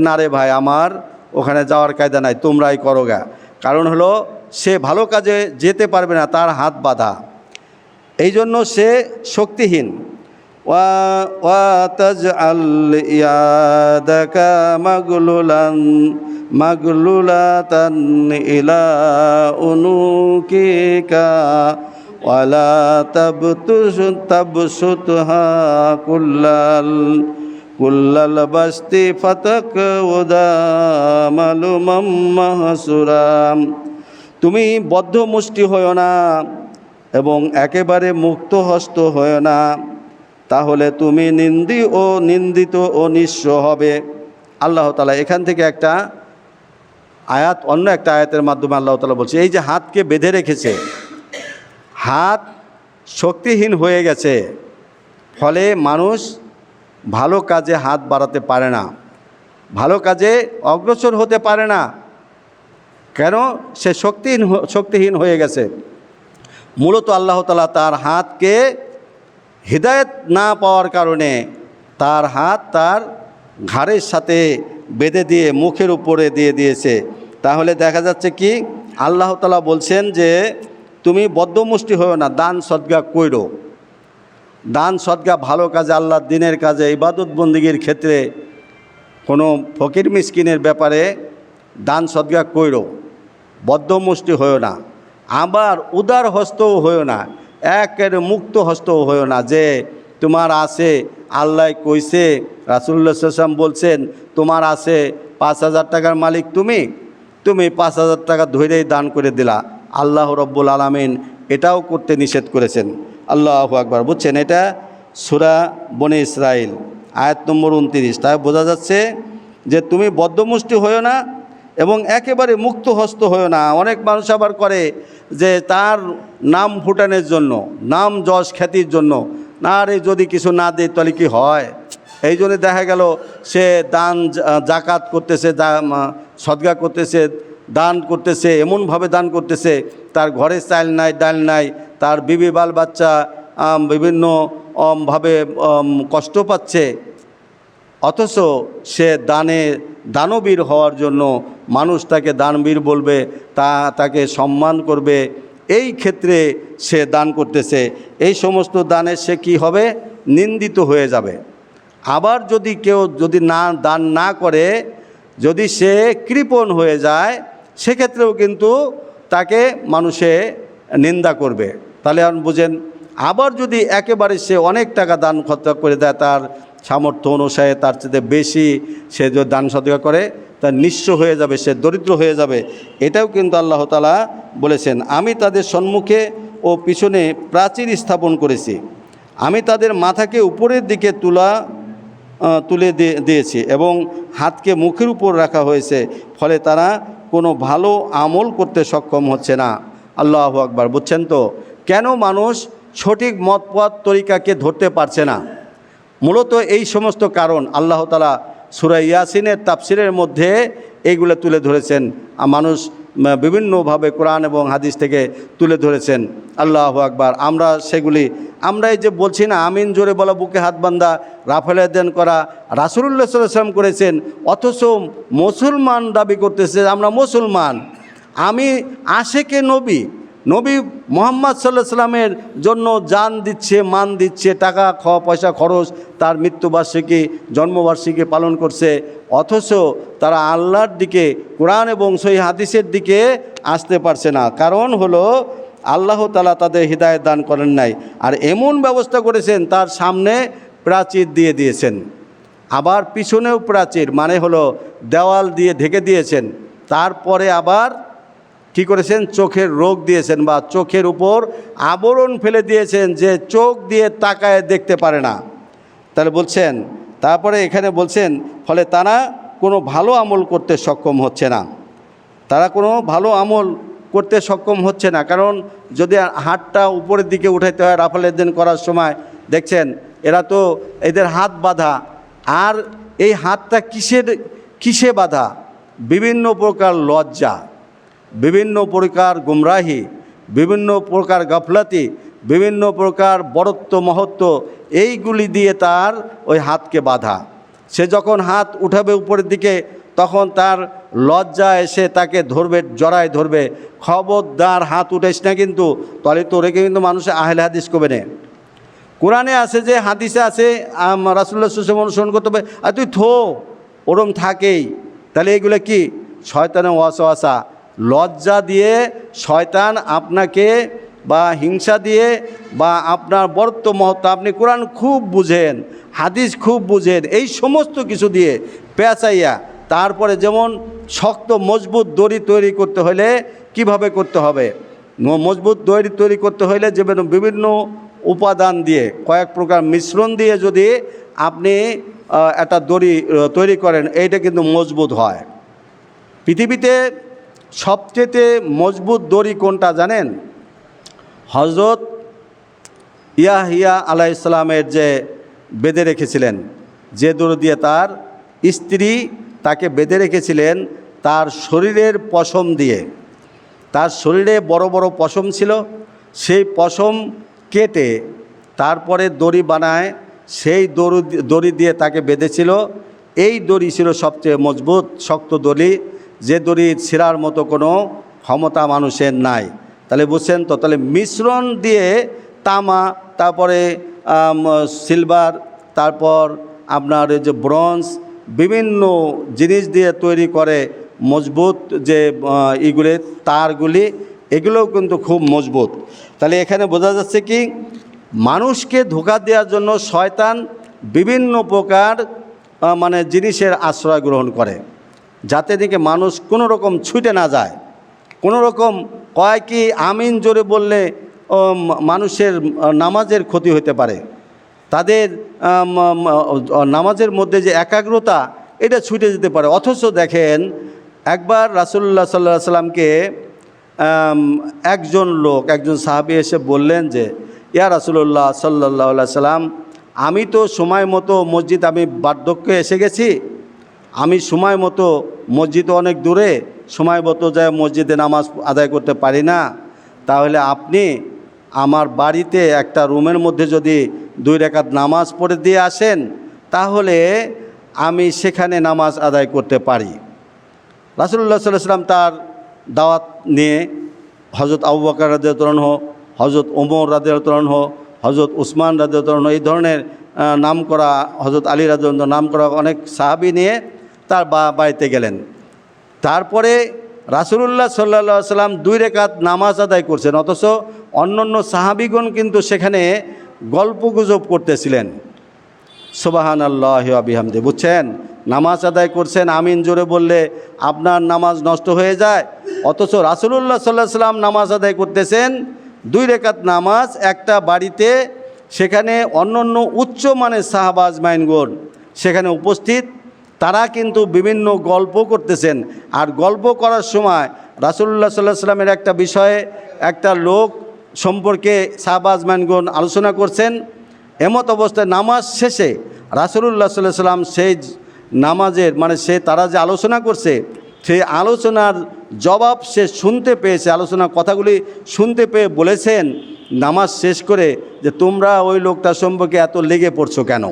না রে ভাই, আমার ওখানে যাওয়ার কায়দা নাই, তোমরাই করো গা। কারণ হলো সে ভালো কাজে যেতে পারবে না, তার হাত বাঁধা, এই জন্য সে শক্তিহীন। ওয়াতাজআল ইয়াদাকা মাগলুলাতান ইলা উনুকিকা ওয়ালা তাবসুতহা কুল্লাল বাসতি ফাতাকউদা মালুমাম মাহসুরা। তুমি বদ্ধ মুষ্টি হয়ো না এবং একেবারে মুক্ত হস্ত হয়ো না, তাহলে তুমি নিন্দিত ও নিঃস্ব হবে। আল্লাহ তাআলা এখান থেকে একটা আয়াত, অন্য একটা আয়াতের মাধ্যমে আল্লাহ তাআলা বলছে, এই যে হাতকে বেঁধে রেখেছে, হাত শক্তিহীন হয়ে গেছে, ফলে মানুষ ভালো কাজে হাত বাড়াতে পারে না, ভালো কাজে অগ্রসর হতে পারে না। কেন? সে শক্তিহীন হয়ে গেছে। মূলত আল্লাহ তাআলা তার হাতকে হিদায়াত না পাওয়ার কারণে তার হাত তার ঘাড়ের সাথে বেঁধে দিয়ে মুখের উপরে দিয়ে দিয়েছে। তাহলে দেখা যাচ্ছে কি, আল্লাহ তাআলা বলছেন যে তুমি বদ্ধমুষ্টি হও না, দান সদকা কইরো, দান সদকা ভালো কাজে, আল্লাহর দ্বীনের কাজে, ইবাদত বন্দেগীর ক্ষেত্রে, কোনো ফকির মিসকিনের ব্যাপারে দান সদকা কইরো, বদ্ধমুষ্টি হও না। আবার উদার হস্তও হও না, একেবারে মুক্ত হস্তও হও না, যে তোমার আছে, আল্লাহ কইছে, রাসূলুল্লাহ সাল্লাল্লাহু আলাইহি ওয়াসাল্লাম বলছেন, তোমার আছে ৫,০০০ টাকার মালিক, তুমি ৫,০০০ টাকা ধরেই দান করে দিলা। আল্লাহ রব্বুল আলামিন এটাও করতে নিষেধ করেছেন। আল্লাহু আকবার। বুঝছেন? এটা সূরা বনে ইসরাইল আয়াত নম্বর ২৯। তাই বোঝা যাচ্ছে যে তুমি বদ্ধমুষ্টি হও না এবং একেবারে মুক্ত হস্ত হয়েও না। অনেক মানুষ আবার করে যে তার নাম ফুটানোর জন্য, নাম যশ খ্যাতির জন্য, না রে যদি কিছু না দেয় তাহলে কি হয়, এই জন্য দেখা গেল সে দান জাকাত করতেছে, সদকা করতেছে, দান করতেছে, এমনভাবে দান করতেছে তার ঘরে চাল নাই, ডাল নাই, তার বিবি বাল বাচ্চা বিভিন্ন ভাবে কষ্ট পাচ্ছে, অথচ সে দানবীর হওয়ার জন্য মানুষ তাকে দানবীর বলবে, তাকে সম্মান করবে, এই ক্ষেত্রে সে দান করতেছে। এই সমস্ত দানে সে কি হবে, নিন্দিত হয়ে যাবে। আবার যদি কেউ যদি দান না করে, যদি সে কৃপণ হয়ে যায়, সেক্ষেত্রেও কিন্তু তাকে মানুষে নিন্দা করবে। তাহলে আপনি বুঝেন, আবার যদি একেবারে সে অনেক টাকা দান খরচা করে দেয়, তার সামর্থ্য অনুসারে তার চেয়ে বেশি সে যদি দান সদকা করে, তার নিঃস্ব হয়ে যাবে, সে দরিদ্র হয়ে যাবে। এটাও কিন্তু আল্লাহ তাআলা বলেছেন, আমি তাদের সম্মুখে ও পিছনে প্রাচীর স্থাপন করেছি, আমি তাদের মাথাকে উপরের দিকে তুলে দিয়েছি এবং হাতকে মুখের উপর রাখা হয়েছে, ফলে তারা কোনো ভালো আমল করতে সক্ষম হচ্ছে না। আল্লাহু আকবার। বুঝছেন তো কেন মানুষ সঠিক মত পথ তরিকাকে ধরতে পারছে না? মূলত এই সমস্ত কারণ আল্লাহ তাআলা সূরা ইয়াসিনের তাফসিরের মধ্যে এইগুলো তুলে ধরেছেন। মানুষ বিভিন্নভাবে কোরআন এবং হাদিস থেকে তুলে ধরেছেন। আল্লাহু আকবার। আমরা এই যে বলছি না, আমিন জোরে বলা, বুকে হাত বান্ধা, রাফেল দেন করা, রাসূলুল্লাহ সাল্লাল্লাহু আলাইহি ওয়াসাল্লাম করেছেন, অথচ মুসলমান দাবি করতেছে আমরা মুসলমান। আমি আশেকে নবী মুহাম্মদ সাল্লাল্লাহু আলাইহি সাল্লামের জন্য জান দিচ্ছে, মান দিচ্ছে, টাকা পয়সা খরচ, তার মৃত্যুবার্ষিকী, জন্মবার্ষিকী পালন করছে, অথচ তারা আল্লাহর দিকে, কোরআন এবং সহিহ হাদিসের দিকে আসতে পারছে না। কারণ হলো আল্লাহ তাআলা তাদের হিদায়াত দান করেন নাই। আর এমন ব্যবস্থা করেছেন, তার সামনে প্রাচীর দিয়ে দিয়েছেন, আবার পিছনেও প্রাচীর, মানে হলো দেওয়াল দিয়ে ঢেকে দিয়েছেন। তারপরে আবার কি করেছেন, চোখের রোগ দিয়েছেন, বা চোখের উপর আবরণ ফেলে দিয়েছেন, যে চোখ দিয়ে তাকায় দেখতে পারে না। তাহলে বলছেন, তারপরে এখানে বলছেন, ফলে তারা কোনো ভালো আমল করতে সক্ষম হচ্ছে না। তারা কোনো ভালো আমল করতে সক্ষম হচ্ছে না। কারণ যদি হাতটা উপরের দিকে উঠাইতে হয় রাফেল দেন করার সময়, দেখছেন এরা তো এদের হাত বাঁধা, আর এই হাতটা কিসে বাঁধা? বিভিন্ন প্রকার লজ্জা, বিভিন্ন প্রকার গুমরাহি, বিভিন্ন প্রকার গাফলাতি, বিভিন্ন প্রকার বড়ত্ব মহত্ব, এইগুলি দিয়ে তার ওই হাতকে বাঁধা। সে যখন হাত উঠাবে উপরের দিকে, তখন তার লজ্জা এসে তাকে ধরবে, জড়ায় ধরবে, খবরদার হাত উঠাইস না কিন্তু, তাহলে তো রেখে কিন্তু মানুষে আহলে হাদিস করবে না। কোরআনে আছে, যে হাদিসে আছে রাসূলুল্লাহ সাল্লাল্লাহু আলাইহি ওয়াসাল্লাম অনুসরণ করতে হবে, আর তুই ওরম থাকেই। তাহলে এগুলো কি? শয়তানের ওয়াসওয়াসা। লজ্জা দিয়ে শয়তান আপনাকে, বা হিংসা দিয়ে, বা আপনার বরত্ব মহত্ব, আপনি কোরআন খুব বুঝেন, হাদিস খুব বুঝেন, এই সমস্ত কিছু দিয়ে পেঁচাইয়া, তারপরে যেমন শক্ত মজবুত দড়ি তৈরি করতে হলে কিভাবে করতে হবে, মজবুত দড়ি তৈরি করতে হলে যে বিভিন্ন উপাদান দিয়ে, কয়েক প্রকার মিশ্রণ দিয়ে যদি আপনি একটা দড়ি তৈরি করেন, এইটা কিন্তু মজবুত হয়। পৃথিবীতে সবচেয়ে মজবুত দড়ি কোনটা জানেন? হযরত ইয়াহইয়া আলাইহিস সালামের যে বেঁধে রেখেছিলেন, যে দড়ি দিয়ে তার স্ত্রী তাকে বেঁধে রেখেছিলেন, তার শরীরের পশম দিয়ে। তার শরীরে বড় বড় পশম ছিল, সেই পশম কেটে তারপরে দড়ি বানায়, সেই দড়ি দিয়ে তাকে বেঁধেছিল। এই দড়ি ছিল সবচেয়ে মজবুত শক্ত দড়ি, যে দড়ি ছিঁড়ার মতো কোনো ক্ষমতা মানুষের নাই। তাহলে বুঝছেন তো? তাহলে মিশ্রণ দিয়ে তামা, তারপরে সিলভার, তারপর আপনার যে ব্রোঞ্জ, বিভিন্ন জিনিস দিয়ে তৈরি করে মজবুত যে এইগুলি, তারগুলি, এগুলোও কিন্তু খুব মজবুত। তাহলে এখানে বোঝা যাচ্ছে কি, মানুষকে ধোঁকা দেওয়ার জন্য শয়তান বিভিন্ন প্রকার মানে জিনিসের আশ্রয় গ্রহণ করে, যাতে নাকি মানুষ কোনো রকম ছুটে না যায়। কোনো রকম কয় কি, আমিন জোরে বললে মানুষের নামাজের ক্ষতি হতে পারে, তাদের নামাজের মধ্যে যে একাগ্রতা, এটা ছুটে যেতে পারে। অথচ দেখেন একবার রাসূলুল্লাহ সাল্লাল্লাহু আলাইহি সাল্লামকে একজন সাহাবী এসে বললেন যে, ইয়া রাসূলুল্লাহ সাল্লাল্লাহু আলাইহি সাল্লাম, আমি তো সময় মতো মসজিদ, আমি বার্ধক্যে এসে গেছি, আমি সময় মতো মসজিদ অনেক দূরে, সময় মতো যায় মসজিদে নামাজ আদায় করতে পারি না। তাহলে আপনি আমার বাড়িতে একটা রুমের মধ্যে যদি 2 রাকাত নামাজ পড়ে দিয়ে আসেন, তাহলে আমি সেখানে নামাজ আদায় করতে পারি। রাসূলুল্লাহ সাল্লাল্লাহু আলাইহি ওয়াসাল্লাম তার দাওয়াত নিয়ে হযরত আবু বকর রাদিয়াল্লাহু আনহু, হযরত ওমর রাদিয়াল্লাহু আনহু, হযরত উসমান রাদিয়াল্লাহু আনহু, এই ধরনের নাম করা, হযরত আলী রাদিয়াল্লাহু আনহু নাম করা অনেক সাহাবী নিয়ে তার বাড়িতে গেলেন। তারপরে রাসূলুল্লাহ সাল্লাল্লাহু আলাইহি ওয়াসাল্লাম 2 রাকাত নামাজ আদায় করছেন, অথচ অন্যান্য সাহাবীগণ কিন্তু সেখানে গল্পগুজব করতেছিলেন। সুবহানাল্লাহি ওয়া বিহামদি, বুঝছেন? নামাজ আদায় করছেন, আমিন জোরে বললে আপনার নামাজ নষ্ট হয়ে যায়, অথচ রাসূলুল্লাহ সাল্লাল্লাহু আলাইহি ওয়াসাল্লাম নামাজ আদায় করতেছেন 2 রাকাত নামাজ একটা বাড়িতে, সেখানে অন্যান্য উচ্চ মানের সাহাবা আজমাইনগণ সেখানে উপস্থিত, তারা কিন্তু বিভিন্ন গল্প করতেছেন। আর গল্প করার সময় রাসূলুল্লাহ সাল্লাল্লাহু আলাইহি ওয়াসাল্লামের একটা বিষয়ে একটা লোক সম্পর্কে সাহাবা আজমাইনগণ আলোচনা করছেন। এমত অবস্থায় নামাজ শেষে রাসূলুল্লাহ সাল্লাল্লাহু আলাইহি ওয়াসাল্লাম সেই নামাজের তারা যে আলোচনা করছে, সেই আলোচনার জবাব সে শুনতে পেয়েছে, আলোচনার কথাগুলি শুনতে পেয়ে বলেছেন নামাজ শেষ করে যে, তোমরা ওই লোকটা সম্পর্কে এত লেগে পড়ছো কেন?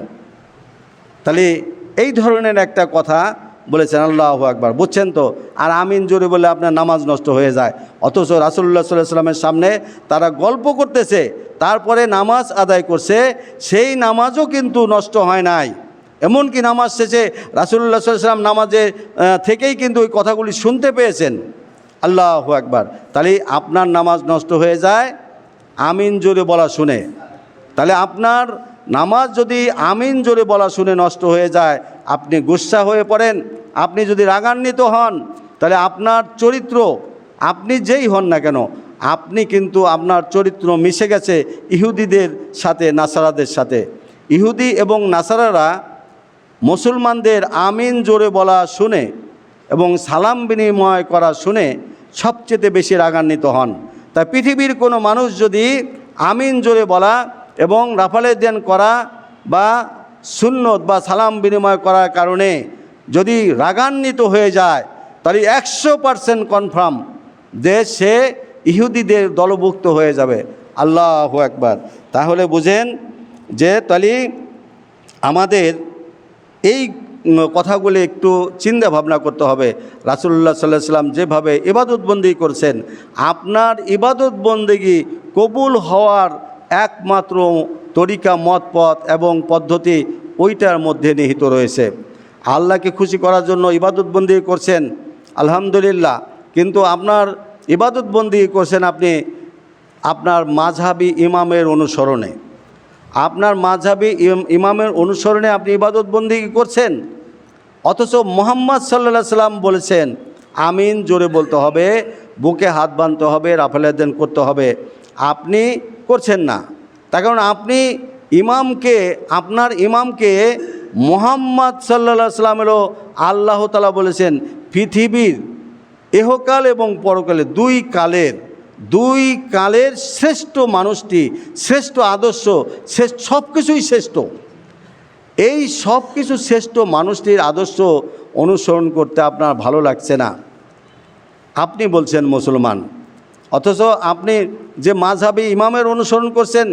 তাহলে এই ধরনের একটা কথা বলেছেন। আল্লাহু আকবার, বুঝছেন তো? আর আমিন জোরে বলে আপনার নামাজ নষ্ট হয়ে যায়, অথচ রাসূলুল্লাহ সাল্লাল্লাহু আলাইহি ওয়াসাল্লামের সামনে তারা গল্প করতেছে, তারপরে নামাজ আদায় করছে, সেই নামাজও কিন্তু নষ্ট হয় নাই। এমনকি নামাজ শেষে রাসূলুল্লাহ সাল্লাল্লাহু আলাইহি ওয়াসাল্লাম নামাজে থেকেই কিন্তু ওই কথাগুলি শুনতে পেয়েছেন। আল্লাহু আকবার। তাহলে আপনার নামাজ নষ্ট হয়ে যায় আমিন জোরে বলা শুনে। তাহলে আপনার নামাজ যদি আমিন জোরে বলা শুনে নষ্ট হয়ে যায়, আপনি গুসা হয়ে পড়েন, আপনি যদি রাগান্বিত হন, তাহলে আপনার চরিত্র, আপনি যেই হন না কেন, আপনি কিন্তু আপনার চরিত্র মিশে গেছে ইহুদিদের সাথে, নাসারাদের সাথে। ইহুদি এবং নাসারারা মুসলমানদের আমিন জোরে বলা শুনে এবং সালাম বিনিময় করা শুনে সবচেয়ে বেশি রাগান্বিত হন। তাই পৃথিবীর কোনো মানুষ যদি আমিন জোরে বলা এবং রাফালে দেন করা বা সুন্নত বা সালাম বিনিময় করার কারণে যদি রাগান্বিত হয়ে যায়, তাহলে 100% কনফার্ম যে সে ইহুদিদের দলভুক্ত হয়ে যাবে। আল্লাহু আকবার। তাহলে বুঝেন যে তাহলে আমাদের এই কথাগুলি একটু চিন্তা ভাবনা করতে হবে। রাসূলুল্লাহ সাল্লাল্লাহু আলাইহি ওয়াসাল্লাম যেভাবে ইবাদত বন্দেগী করছেন, আপনার ইবাদত বন্দেগী কবুল হওয়ার একমাত্র তরিকা, মত, পথ এবং পদ্ধতি ওইটার মধ্যে নিহিত রয়েছে। আল্লাহকে খুশি করার জন্য ইবাদত বন্দেগী করছেন, আলহামদুলিল্লাহ, কিন্তু আপনার ইবাদত বন্দেগী করছেন আপনি আপনার মাযহাবী ইমামের অনুসরণে, আপনার মাযহাবী ইমামের অনুসরণে আপনি ইবাদত বন্দেগী করছেন, অথচ মুহাম্মদ সাল্লাল্লাহু আলাইহি ওয়াসাল্লাম বলেছেন আমিন জোরে বলতে হবে, বুকে হাত বাঁধতে হবে, রাফালে দেন করতে হবে, আপনি করছেন না। তার কারণ আপনি আপনার ইমামকে মুহাম্মদ সাল্লাল্লাহু আলাইহি ওয়াসাল্লামেরও আল্লাহ তাআলা বলেছেন পৃথিবীর ইহকাল এবং পরকালে দুই কালের শ্রেষ্ঠ মানুষটি, শ্রেষ্ঠ আদর্শ, সব কিছুই শ্রেষ্ঠ। এই সব কিছু শ্রেষ্ঠ মানুষটির আদর্শ অনুসরণ করতে আপনার ভালো লাগছে না, আপনি বলছেন মুসলমান, অথচ আপনি যে মাযহাবী ইমামের অনুসরণ করছেন,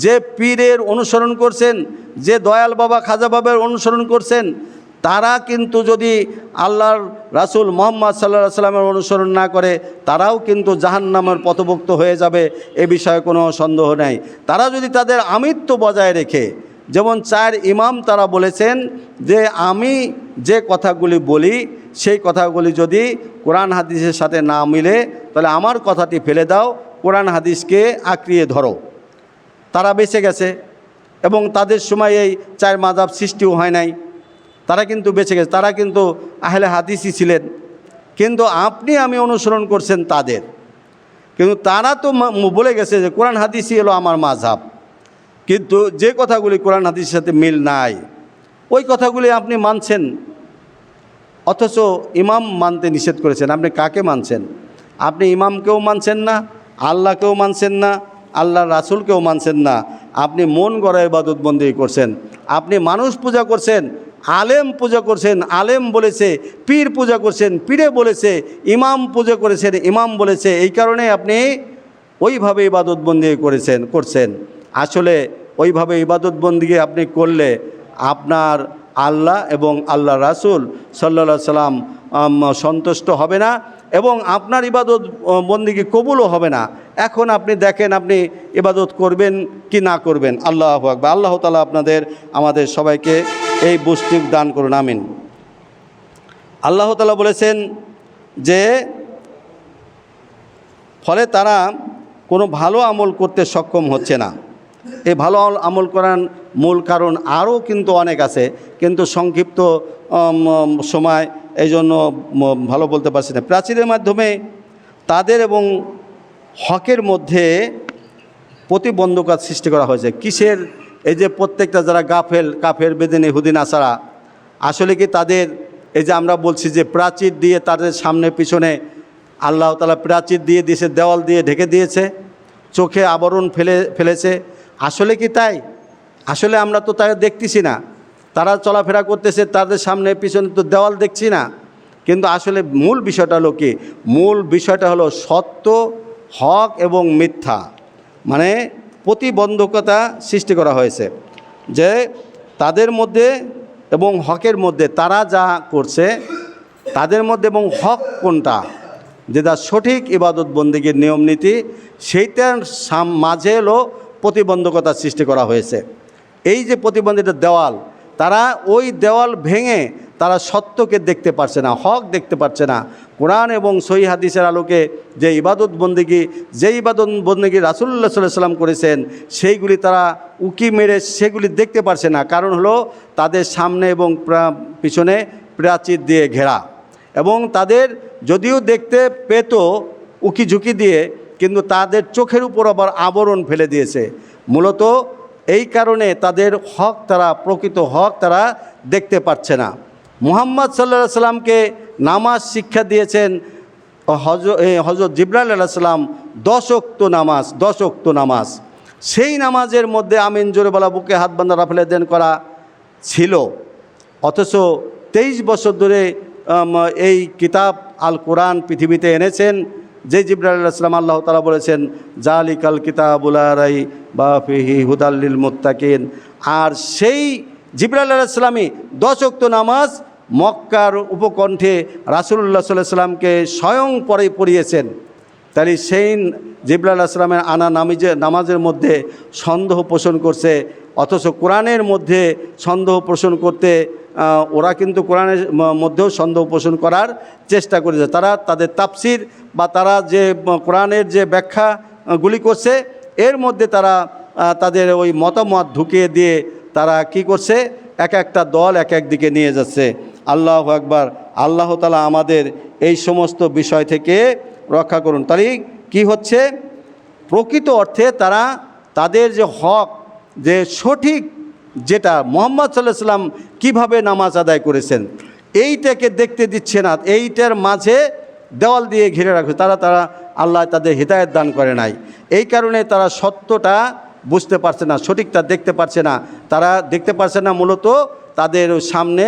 যে পীরের অনুসরণ করছেন, যে দয়াল বাবা খাজা বাবার অনুসরণ করছেন, তারা কিন্তু যদি আল্লাহর রাসূল মুহাম্মদ সাল্লাল্লাহু আলাইহি ওয়াসাল্লামের অনুসরণ না করে, তারাও কিন্তু জাহান্নামের পথভুক্ত হয়ে যাবে, এ বিষয়ে কোনো সন্দেহ নেই। তারা যদি তাদের আমিত্ব বজায় রেখে, যেমন 4 ইমাম তারা বলেছেন যে আমি যে কথাগুলি বলি সেই কথাগুলি যদি কোরআন হাদিসের সাথে না মিলে, তাহলে আমার কথাটি ফেলে দাও, কোরআন হাদিসকে আঁকড়িয়ে ধরো। তারা বেঁচে গেছে এবং তাদের সময় এই 4 মাযহাব সৃষ্টিও হয় নাই, তারা কিন্তু বেঁচে গেছে, তারা কিন্তু আহলে হাদিসই ছিলেন। কিন্তু আমি অনুসরণ করছেন তাদের, কিন্তু তারা তো বলে গেছে যে কোরআন হাদিসই হলো আমার মাযহাব, কিন্তু যে কথাগুলি কোরআন হাদিসের সাথে মিল নাই ওই কথাগুলি আপনি মানছেন। অথচ ইমাম মানতে নিষেধ করেছেন। আপনি কাকে মানছেন? আপনি ইমামকেও মানছেন না, আল্লাহকেও মানছেন না, আল্লাহর রাসূলকেও মানছেন না। আপনি মন গড়া ইবাদত বন্দেগী করছেন। আপনি মানুষ পূজা করছেন, আলেম পূজা করছেন, আলেম বলেছে, পীর পূজা করছেন, পীরে বলেছে, ইমাম পূজা করেছেন, ইমাম বলেছে। এই কারণে আপনি ওইভাবে ইবাদত বন্দেগী করছেন। আসলে ওইভাবে ইবাদত বন্দেগী আপনি করলে আপনার আল্লাহ এবং আল্লাহ রাসূল সাল্লাল্লাহু আলাইহি সাল্লাম সন্তুষ্ট হবে না এবং আপনার ইবাদত বন্দেগী কবুলও হবে না। এখন আপনি দেখেন আপনি ইবাদত করবেন কি না করবেন। আল্লাহু আকবার। আল্লাহ তাআলা আমাদের সবাইকে এই বুঝতে দান করুন, আমিন। আল্লাহ তাআলা বলেছেন যে ফলে তারা কোনো ভালো আমল করতে সক্ষম হচ্ছে না। এই ভালো আমল করার মূল কারণ আরও কিন্তু অনেক আছে, কিন্তু সংক্ষিপ্ত সময় এই জন্য ভালো বলতে পারছি না। প্রাচীরের মাধ্যমে তাদের এবং হকের মধ্যে প্রতিবন্ধকতা সৃষ্টি করা হয়েছে। কিসের? এই যে প্রত্যেকটা যারা কাফের বেদিন ইহুদি নাসারা, আসলে কি তাদের এই যে আমরা বলছি যে প্রাচীর দিয়ে তাদের সামনে পিছনে আল্লাহ তাআলা প্রাচীর দিয়ে দিয়েছে, দেওয়াল দিয়ে ঢেকে দিয়েছে, চোখে আবরণ ফেলেছে। আসলে কি তাই? আসলে আমরা তো তাকে দেখতেছি না। তারা চলাফেরা করতেছে, তাদের সামনে পিছনে তো দেওয়াল দেখছি না। কিন্তু আসলে মূল বিষয়টা হলো কি? মূল বিষয়টা হলো সত্য, হক এবং মিথ্যা, মানে প্রতিবন্ধকতা সৃষ্টি করা হয়েছে যে তাদের মধ্যে এবং হকের মধ্যে তারা যা করছে তাদের মধ্যে এবং হক কোনটা, যেটা সঠিক ইবাদত বন্দেগীর নিয়ম নীতি, সেইটার মাঝে হলো প্রতিবন্ধকতা সৃষ্টি করা হয়েছে। এই যে প্রতিবন্ধিত দেওয়াল, তারা ওই দেওয়াল ভেঙে তারা সত্যকে দেখতে পারছে না, হক দেখতে পারছে না। কোরআন এবং সহিহ হাদিসের আলোকে যে ইবাদত বন্দেগী রাসূলুল্লাহ সাল্লাল্লাহু আলাইহি সাল্লাম করেছেন, সেইগুলি তারা উকি মেরে সেগুলি দেখতে পারছে না। কারণ হলো তাদের সামনে এবং পিছনে প্রাচীর দিয়ে ঘেরা, এবং তাদের যদিও দেখতে পেত উকি ঝুঁকি দিয়ে, কিন্তু তাদের চোখের উপর আবার আবরণ ফেলে দিয়েছে। মূলত এই কারণে তাদের হক, প্রকৃত হক তারা দেখতে পাচ্ছে না। মুহাম্মদ সাল্লাল্লাহু আলাইহি সাল্লামকে নামাজ শিক্ষা দিয়েছেন হযরত জিবরাইল আলাইহিস সালাম 10 ওয়াক্ত নামাজ। সেই নামাজের মধ্যে আমিন জোরে বলা, বুকে হাত বাঁধা, রাফেলে দেন করা ছিল। অথচ 23 বছর ধরে এই কিতাব আল কোরআন পৃথিবীতে এনেছেন যে জিবরাইল আলাইহিস সালাম। আল্লাহ তাআলা বলেছেন জালিকাল কিতাবুল লা রাইবা ফিহি হুদাল লিল মুত্তাকিন। আর সেই জিবরাইল আলাইহিস সালামই 10 ওয়াক্ত নামাজ মক্কার উপকণ্ঠে রাসূলুল্লাহ সাল্লাল্লাহু আলাইহি সাল্লামকে স্বয়ং পড়িয়েছেন। তাই সেই জিবরাইল আলাইহিস সালামের আনা নামাজের মধ্যে সন্দেহ পোষণ করছে, অথচ কোরআনের মধ্যে সন্দেহ পোষণ করতে ওরা কিন্তু কোরআনের মধ্যেও সন্দেহ পোষণ করার চেষ্টা করেছে। তারা তাদের তাফসির বা তারা যে কোরআনের যে ব্যাখ্যাগুলি করছে, এর মধ্যে তারা তাদের ওই মতামত ঢুকিয়ে দিয়ে তারা কি করছে, একটা দল এক দিকে নিয়ে যাচ্ছে। আল্লাহু আকবার। আল্লাহ তাআলা আমাদের এই সমস্ত বিষয় থেকে রক্ষা করুন। তাই কি হচ্ছে, প্রকৃত অর্থে তারা তাদের যে হক, যে সঠিক, যেটা মুহাম্মদ সাল্লাল্লাহু আলাইহি সাল্লাম কীভাবে নামাজ আদায় করেছেন, এইটাকে দেখতে দিচ্ছে না। এইটার মাঝে দেওয়াল দিয়ে ঘিরে রাখছে। তারা আল্লাহ তাদের হিদায়াত দান করে নাই। এই কারণে তারা সত্যটা বুঝতে পারছে না, সঠিকটা দেখতে পারছে না। তারা দেখতে পারছে না, মূলত তাদের সামনে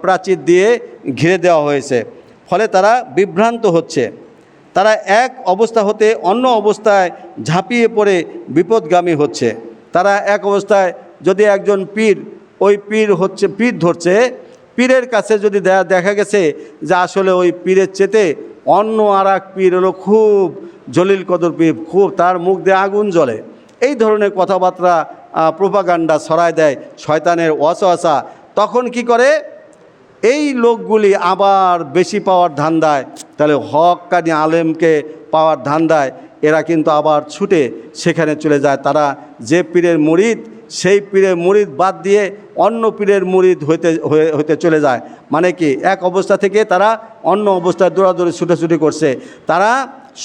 প্রাচীর দিয়ে ঘিরে দেওয়া হয়েছে। ফলে তারা বিভ্রান্ত হচ্ছে। তারা এক অবস্থা হতে অন্য অবস্থায় ঝাঁপিয়ে পড়ে বিপদগামী হচ্ছে। তারা এক অবস্থায় যদি একজন পীর, ওই পীর ধরছে, পীরের কাছে যদি দেখা গেছে যে আসলে ওই পীরের চেতে অন্য আর এক পীর হলো খুব জলিল কদর পীর, খুব তার মুখ দিয়ে আগুন জ্বলে, এই ধরনের কথাবার্তা প্রোপাগান্ডা ছড়ায় দেয় শয়তানের ওয়াসওয়াসা। তখন কি করে, এই লোকগুলি আবার বেশি পাওয়ার ধান্দায়, তাহলে হক্কানি আলেমকে পাওয়ার ধান্দায় এরা কিন্তু আবার ছুটে সেখানে চলে যায়। তারা যে পীরের মুরিদ, সেই পীরের মুরিদ বাদ দিয়ে অন্য পীরের মুরিদ হইতে চলে যায়। মানে কি, এক অবস্থা থেকে তারা অন্য অবস্থায় দৌড়াদৌড়ি ছুটোছুটি করছে। তারা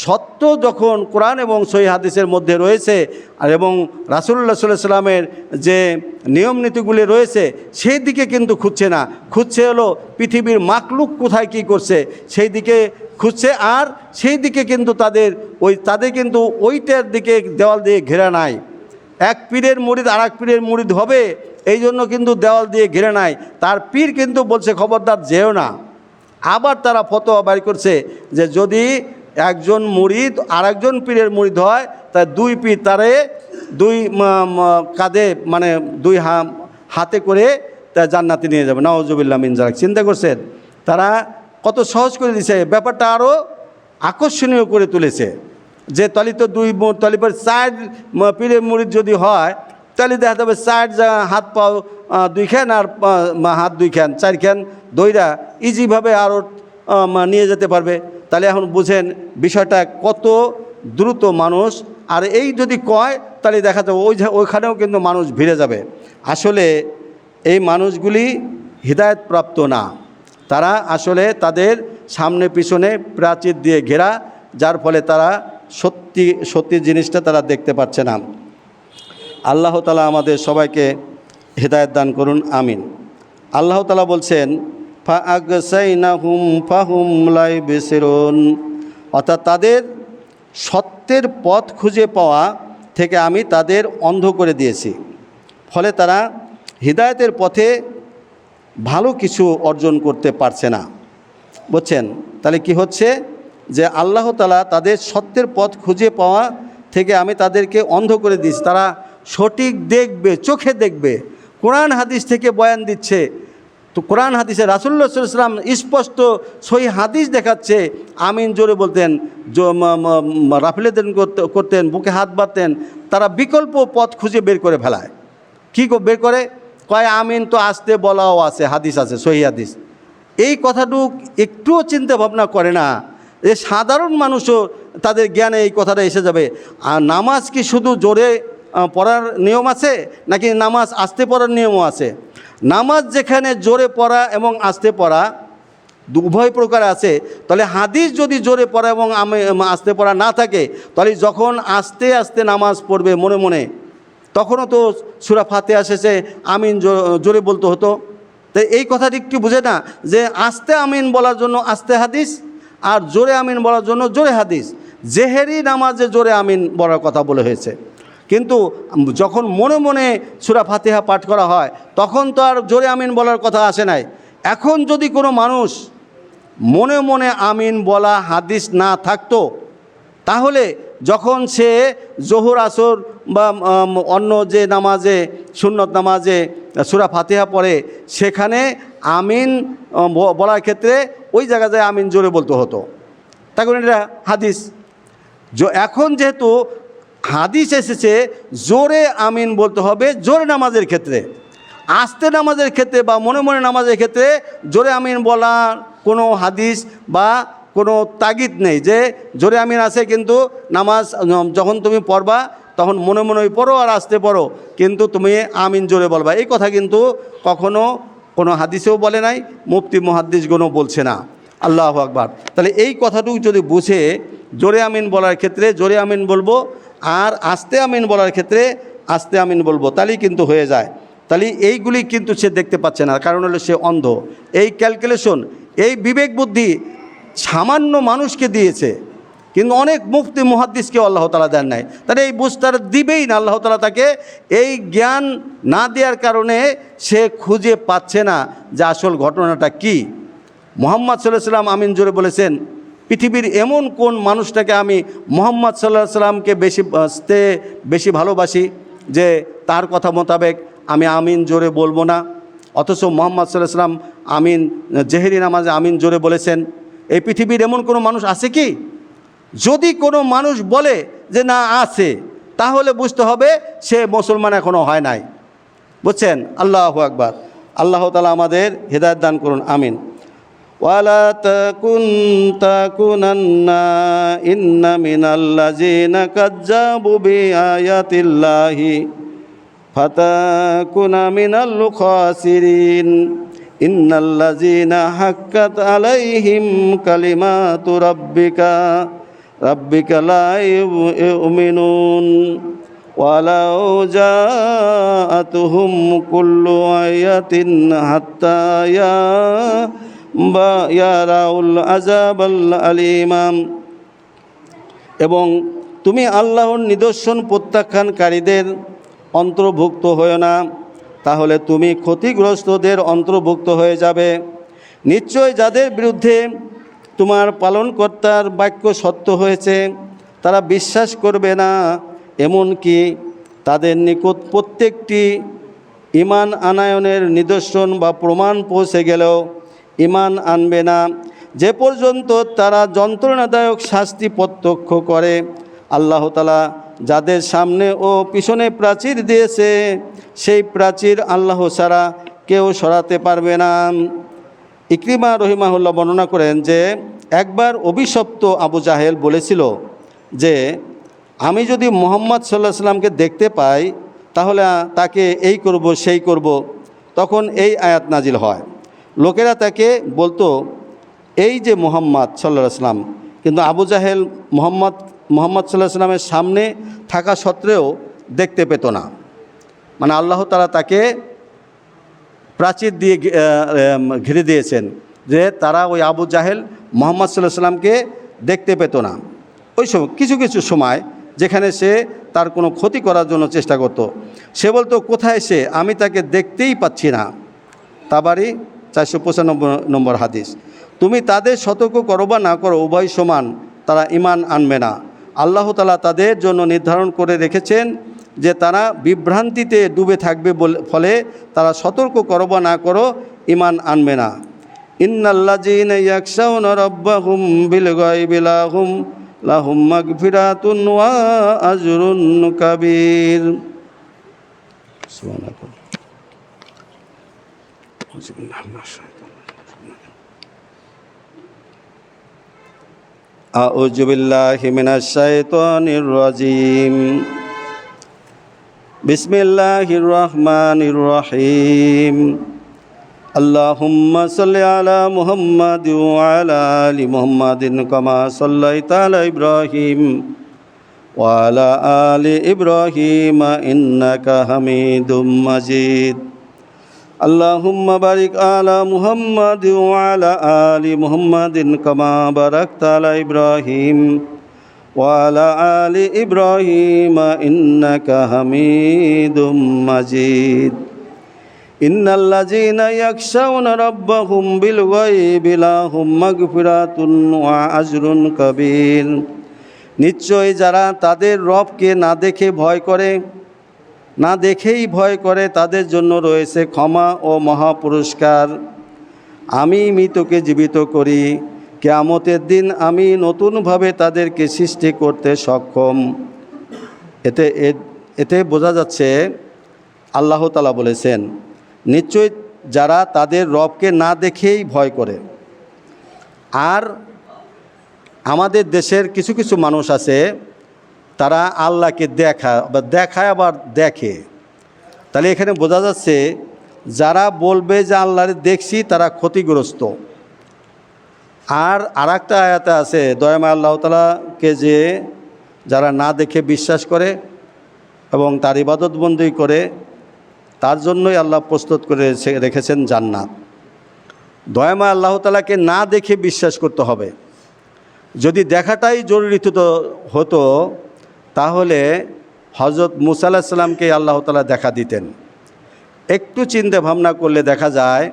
সত্য যখন কোরআন এবং সহিহ হাদিসের মধ্যে রয়েছে আর এবং রাসূলুল্লাহ সাল্লাল্লাহু আলাইহি সাল্লামের যে নিয়ম নীতিগুলি রয়েছে সেই দিকে কিন্তু খুঁজছে না, খুঁজছে হলো পৃথিবীর মাকলুক কোথায় কি করছে সেই দিকে খুঁজছে। আর সেই দিকে কিন্তু তাদের কিন্তু ওইটার দিকে দেওয়াল দিয়ে ঘেরা নাই। এক পীরের মুরিদ আর এক পীরের মুরিদ হবে এই জন্য কিন্তু দেওয়াল দিয়ে ঘিরে নাই, তার পীর কিন্তু বলছে খবরদার যেও না। আবার তারা ফতোয়া বাইর করছে যে যদি একজন মুরিদ আর একজন পীরের মুরিদ হয় তা দুই পীর তারে দুই কাঁধে মানে দুই হাতে করে তা জান্নাতে নিয়ে যাবে, নাউজুবিল্লাহ মিন যালিক। চিন্তা করছেন তারা কত সহজ করে দিয়েছে, ব্যাপারটা আরও আকর্ষণীয় করে তুলেছে যে তলিত দুই তলিপের চার পীরের মুরিদ যদি হয় তাহলে দেখা যাবে চার হাত পাও দুইখান আর হাত দুইখান চারখান দইরা ইজিভাবে আরও নিয়ে যেতে পারবে। তাহলে এখন বুঝেন বিষয়টা কত দ্রুত মানুষ, আর এই যদি কয় তাহলে দেখা যাবে ওইখানেও কিন্তু মানুষ ভিড়ে যাবে। আসলে এই মানুষগুলি হিদায়াতপ্রাপ্ত না, তারা আসলে তাদের সামনে পিছনে প্রাচীর দিয়ে ঘেরা, যার ফলে তারা সত্যি জিনিসটা তারা দেখতে পাচ্ছে না। আল্লাহ তাআলা আমাদের সবাইকে হিদায়াত দান করুন, আমিন। আল্লাহ তাআলা বলছেন ফাআগসাইনাহুম ফাহুম লা ইবসিরুন, অর্থাৎ তাদের সত্যের পথ খুঁজে পাওয়া থেকে আমি তাদের অন্ধ করে দিয়েছি, ফলে তারা হিদায়াতের পথে ভালো কিছু অর্জন করতে পারছে না। বুঝছেন তাহলে কি হচ্ছে যে আল্লাহ তাআলা তাদের সত্যের পথ খুঁজে পাওয়া থেকে আমি তাদেরকে অন্ধ করে দিয়েছি। তারা সঠিক দেখবে, চোখে দেখবে, কোরআন হাদিস থেকে বয়ান দিচ্ছে, তো কোরআন হাদিসে রাসূলুল্লাহ সাল্লাল্লাহু আলাইহি ওয়াসাল্লাম স্পষ্ট সহিহ হাদিস দেখাচ্ছে, আমিন জোরে বলতেন, রাফিলেদেন করতেন, বুকে হাত বাঁধতেন। তারা বিকল্প পথ খুঁজে বের করে ফেলায়। কী বের করে কয় আমিন তো আসতে বলাও আছে, হাদিস আছে, সহিহ হাদিস। এই কথাটুক একটুও চিন্তা ভাবনা করে না যে সাধারণ মানুষও তাদের জ্ঞানে এই কথাটা এসে যাবে। আর নামাজ কি শুধু জোরে পড়ার নিয়ম আছে নাকি নামাজ আস্তে পড়ার নিয়মও আছে? নামাজ যেখানে জোরে পড়া এবং আস্তে পড়া উভয় প্রকার আছে, তাহলে হাদিস যদি জোরে পড়া এবং আস্তে পড়া না থাকে, তাহলে যখন আস্তে আস্তে নামাজ পড়বে মনে মনে, তখনও তো সূরা ফাতিহা শেষে আমিন জোরে বলতে হতো। তো এই কথাটি একটু বুঝে না যে আস্তে আমিন বলার জন্য আস্তে হাদিস আর জোরে আমিন বলার জন্য জোরে হাদিস। জেহেরি নামাজে জোরে আমিন বলার কথা বলে হয়েছে, কিন্তু যখন মনে মনে সূরা ফাতিহা পাঠ করা হয় তখন তো আর জোরে আমিন বলার কথা আসে নাই। এখন যদি কোনো মানুষ মনে মনে আমিন বলা হাদিস না থাকতো, তাহলে যখন সে জোহর আসর বা অন্য যে নামাজে সুন্নত নামাজে সূরা ফাতিহা পড়ে সেখানে আমিন বলার ক্ষেত্রে ওই জায়গায় আমিন জোরে বলতে হতো, তখন এটা হাদিস। এখন যেহেতু হাদিস এসেছে জোরে আমিন বলতে হবে জোরে নামাজের ক্ষেত্রে, আস্তে নামাজের ক্ষেত্রে বা মনে মনে নামাজের ক্ষেত্রে জোরে আমিন বলার কোনো হাদিস বা কোনো তাগিদ নেই যে জোরে আমিন আছে, কিন্তু নামাজ যখন তুমি পড়বা তখন মনে মনে পড়ো আর আস্তে পড়ো, কিন্তু তুমি আমিন জোরে বলবা। এই কথা কিন্তু কখনো কোনো হাদিসেও বলে নাই, মুফতি মুহাদ্দিসগণও বলছে না। আল্লাহু আকবার। তাহলে এই কথাটুকু যদি বুঝে জোরে আমিন বলার ক্ষেত্রে জোরে আমিন বলবো আর আস্তে আমিন বলার ক্ষেত্রে আস্তে আমিন বলবো, তাহলেই কিন্তু হয়ে যায়। তাহলে এইগুলি কিন্তু সে দেখতে পাচ্ছে না, কারণ হলো সে অন্ধ। এই ক্যালকুলেশন, এই বিবেক বুদ্ধি সামান্য মানুষকে দিয়েছে, কিন্তু অনেক মুফতি মুহাদ্দিসকেও আল্লাহ তাআলা দেন নাই। তাহলে এই বুঝ তারা দিবেই না, আল্লাহ তাআলা তাকে এই জ্ঞান না দেওয়ার কারণে সে খুঁজে পাচ্ছে না যে আসল ঘটনাটা কি। মুহাম্মদ সাল্লাল্লাহু আলাইহি ওয়াসাল্লাম আমিন জোরে বলেছেন, পৃথিবীর এমন কোন মানুষটাকে আমি মুহাম্মদ সাল্লাল্লাহু আলাইহি ওয়াসাল্লামকে বেশি ভালোবাসি যে তার কথা মোতাবেক আমি আমিন জোরে বলবো না? অথচ মুহাম্মদ সাল্লাল্লাহু আলাইহি ওয়াসাল্লাম আমিন জেহেরি নামাজে আমিন জোরে বলেছেন। এই পৃথিবীর এমন কোনো মানুষ আছে কি? যদি কোনো মানুষ বলে যে না আছে, তাহলে বুঝতে হবে সে মুসলমান এখনও হয় নাই। বুঝছেন? আল্লাহু আকবার। আল্লাহ তাআলা আমাদের হিদায়াত দান করুন, আমিন। ওয়ালা তাকুনান্না ইন্না মিনাল্লাযিনা কাযযাবু বিআয়াতিল্লাহি ফাতাকুনা মিনাল খাসিরিন ইন্নাল্লাযিনা হাক্কাত আলাইহিম কালিমাতু রাব্বিকা ربك لا يؤمنون ولو جاءتهم كل آية حتى يروا العذاب الأليم। এবং তুমি আল্লাহর নিদর্শন প্রত্যাখ্যানকারীদের অন্তর্ভুক্ত হও না, তাহলে তুমি ক্ষতিগ্রস্তদের অন্তর্ভুক্ত হয়ে যাবে। নিশ্চয় যাদের বিরুদ্ধে তোমার পালনকর্তার বাক্য সত্য হয়েছে তারা বিশ্বাস করবে না, এমনকি তাদের নিকট প্রত্যেকটি ঈমান আনয়নের নিদর্শন বা প্রমাণ পৌঁছে গেলেও ঈমান আনবে না, যে পর্যন্ত তারা যন্ত্রণাদায়ক শাস্তি প্রত্যক্ষ করে। আল্লাহ তাআলা যাদের সামনে ও পিছনে প্রাচীর দিয়েছে সেই প্রাচীর আল্লাহ ছাড়া কেউ সরাতে পারবে না। ইকরিমা রহিমাহুল্লাহ বর্ণনা করেন যে একবার অভিশপ্ত আবু জাহেল বলেছিল যে আমি যদি মুহাম্মদ সাল্লাল্লাহু আলাইহি সাল্লামকে দেখতে পাই তাহলে তাকে এই করব সেই করব। তখন এই আয়াত নাজিল হয়। লোকেরা তাকে বলতো এই যে মুহাম্মদ সাল্লাল্লাহু আলাইহি সাল্লাম, কিন্তু আবু জাহেল মুহাম্মদ সাল্লাল্লাহু আলাইহি সাল্লামের সামনে থাকা সত্ত্বেও দেখতে পেত না। মানে আল্লাহ তাআলা তাকে প্রাচীর দিয়ে ঘিরে দিয়েছেন যে তারা ওই আবু জাহেল মুহাম্মদ সাল্লাল্লাহু আলাইহি সাল্লামকে দেখতে পেত না। ওই সময় কিছু কিছু সময় যেখানে সে তার কোনো ক্ষতি করার জন্য চেষ্টা করত, সে বলতো কোথায় সে, আমি তাকে দেখতেই পাচ্ছি না। তাবারি 495 নম্বর হাদিস। তুমি তাদের সতর্ক করো বা না করো উভয় সমান, তারা ঈমান আনবে না। আল্লাহ তাআলা তাদের জন্য নির্ধারণ করে রেখেছেন যে তারা বিভ্রান্তিতে ডুবে থাকবে, ফলে তারা সতর্ক করো বা না করো ঈমান আনবে না। ইন্নাল্লাযীনা ইয়াখশাউনা রাব্বাহুম বিল গায়বি লাহুম মাগফিরাতুন ওয়া আজরুন কাবীর। সুবহানাল্লাহ। আউযু বিল্লাহি মিনাশ শাইতানির রাজীম। বিসমিল্লাহির রহমানির রহিম। আল্লাহুম্মা সাল্লি আলা মুহাম্মাদ ওয়া আলা আলি মুহাম্মাদিন কামা সাল্লাইতা আলা ইব্রাহিম ওয়া আলা আলি ইব্রাহিম ইন্নাকা হামিদুম মাজিদ। আল্লাহুম্মা বারিক আলা মুহাম্মাদ ওয়া আলা আলি মুহাম্মাদিন কামা বারাকতা আলা ইব্রাহিম ওয়া আলা আলি ইব্রাহিম ইন্নাকা হামিদুম মাজিদ। ইন্নাল্লাযীনা ইয়াখশাউনা রাব্বাহুম বিল গায়বি লাহুম মাগফিরাতুন ওয়া আজরুন কাবীর। নিশ্চয় যারা তাদের রবকে না দেখেই ভয় করে তাদের জন্য রয়েছে ক্ষমা ও মহা পুরস্কার। আমি মৃতকে জীবিত করি, কিয়ামতের দিন আমি নতুনভাবে তাদেরকে সৃষ্টি করতে সক্ষম। এতে বোঝা যাচ্ছে আল্লাহ তাআলা বলেছেন নিশ্চয় যারা তাদের রবকে না দেখেই ভয় করে। আর আমাদের দেশের কিছু কিছু মানুষ আছে তারা আল্লাহকে দেখায় আবার দেখে। তাহলে এখানে বোঝা যাচ্ছে যারা বলবে যে আল্লাহরে দেখছি তারা ক্ষতিগ্রস্ত। আর আরেকটা আয়াতে আছে দয়াময় আল্লাহ তাআলাকে যে যারা না দেখে বিশ্বাস করে এবং তার ইবাদত বন্দেগী করে তার জন্যই আল্লাহ প্রস্তুত করে রেখেছেন জান্নাত। দয়াময় আল্লাহ তাআলাকে না দেখে বিশ্বাস করতে হবে। যদি দেখাটাই জরুরি হতো তাহলে হযরত মুসা আলাইহিস সালামকে আল্লাহ তাআলা দেখা দিতেন। একটু চিন্তা ভাবনা করলে দেখা যায়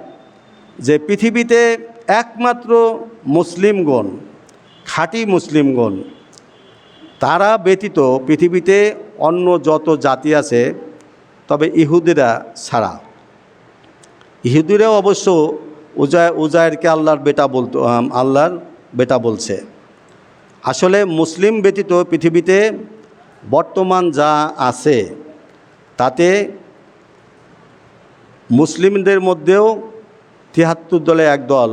যে পৃথিবীতে একমাত্র মুসলিমগণ, খাঁটি মুসলিমগণ, তারা ব্যতীত পৃথিবীতে অন্য যত জাতি আছে তবে ইহুদিরা ছাড়া। ইহুদিরাও অবশ্য উজায়েরকে আল্লাহর বেটা বলছে। আসলে মুসলিম ব্যতীত পৃথিবীতে বর্তমান যা আছে তাতে মুসলিমদের মধ্যেও ৭৩ দলে এক দল,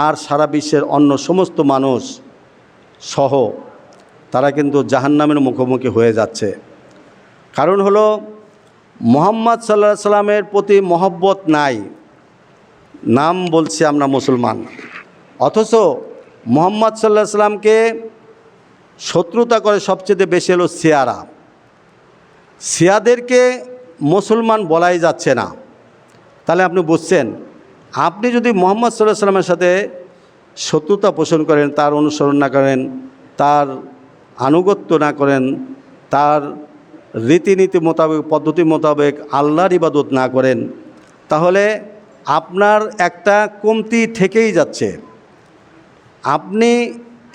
আর সারা বিশ্বের অন্য সমস্ত মানুষ সহ তারা কিন্তু জাহান্নামের মুখোমুখি হয়ে যাচ্ছে। কারণ হলো মুহাম্মদ সাল্লাল্লাহু আলাইহি সাল্লামের প্রতি মহব্বত নাই। নাম বলছি আমরা মুসলমান, অথচ মুহাম্মদ সাল্লাল্লাহু আলাইহি সাল্লামকে শত্রুতা করে সবচেয়ে বেশি হলো শিয়ারা। শিয়াদেরকে মুসলমান বলাই যাচ্ছে না। তাহলে আপনি বুঝছেন, আপনি যদি মুহাম্মদ সাল্লাল্লাহু আলাইহি সাল্লামের সাথে শত্রুতা পোষণ করেন, তার অনুসরণ না করেন, তার আনুগত্য না করেন, তার রীতিনীতি মোতাবেক পদ্ধতি মোতাবেক আল্লাহর ইবাদত না করেন, তাহলে আপনার একটা কমতি থেকেই যাচ্ছে। আপনি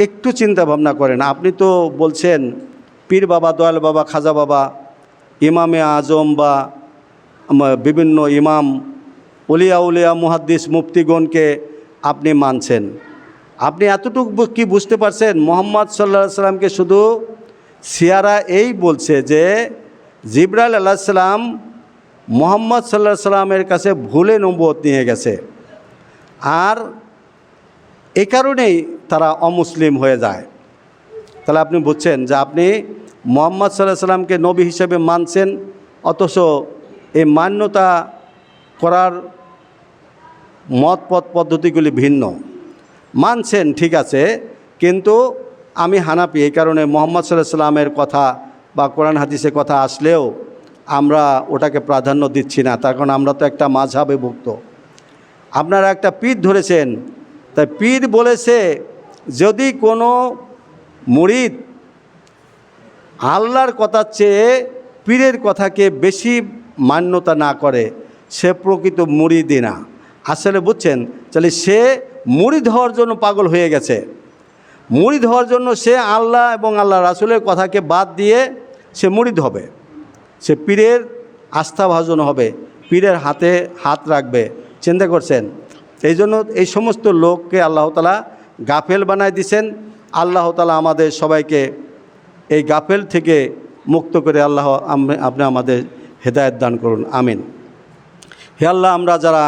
একটু চিন্তা ভাবনা করেন। আপনি তো বলছেন পীর বাবা, দয়াল বাবা, খাজা বাবা, ইমামে আজম বা বিভিন্ন ইমাম, উলিয়া উলিয়া, মুহাদ্দিস, মুফতিগণকে আপনি মানছেন। আপনি এতটুকু কি বুঝতে পারছেন? মুহাম্মদ সাল্লাল্লাহু আলাইহি সাল্লামকে শুধু শিয়ারা এই বলছে যে জিবরাইল আলাইহিস সালাম মুহাম্মদ সাল্লাল্লাহু আলাইহি সাল্লামের কাছে ভুলে নবুয়ত নিয়ে গেছে, আর এ কারণেই তারা অমুসলিম হয়ে যায়। তাহলে আপনি বুঝছেন যে আপনি মুহাম্মদ সাল্লাল্লাহু আলাইহি সাল্লামকে নবী হিসেবে মানছেন, অথচ এই মান্যতা করার মত পথ পদ্ধতিগুলি ভিন্ন। মানছেন ঠিক আছে, কিন্তু আমি হানাফি, এই কারণে মুহাম্মদ সাল্লাল্লাহু আলাইহি সাল্লামের কথা বা কোরআন হাদিসের কথা আসলেও আমরা ওটাকে প্রাধান্য দিচ্ছি না, তার কারণ আমরা তো একটা মাযহাবে ভুক্ত। আপনারা একটা পীর ধরেছেন, তাই পীর বলেছে যদি কোনো মুরিদ আল্লাহর কথার চেয়ে পীরের কথাকে বেশি মান্যতা না করে, সে প্রকৃত মুরিদই না। আসলে বুঝছেন, তাহলে সে মুরিদ হওয়ার জন্য পাগল হয়ে গেছে। মুরিদ হওয়ার জন্য সে আল্লাহ এবং আল্লাহ রাসূলের কথাকে বাদ দিয়ে সে মুরিদ হবে, সে পীরের আস্থাভাজন হবে, পীরের হাতে হাত রাখবে। চিন্তা করছেন? এই জন্য এই সমস্ত লোককে আল্লাহ তাআলা গাফেল বানায় দিয়েছেন। আল্লাহ তাআলা আমাদের সবাইকে এই গাফেল থেকে মুক্ত করে আল্লাহ আপনি আমাদের হেদায়েত দান করুন, আমিন। হে আল্লাহ, আমরা যারা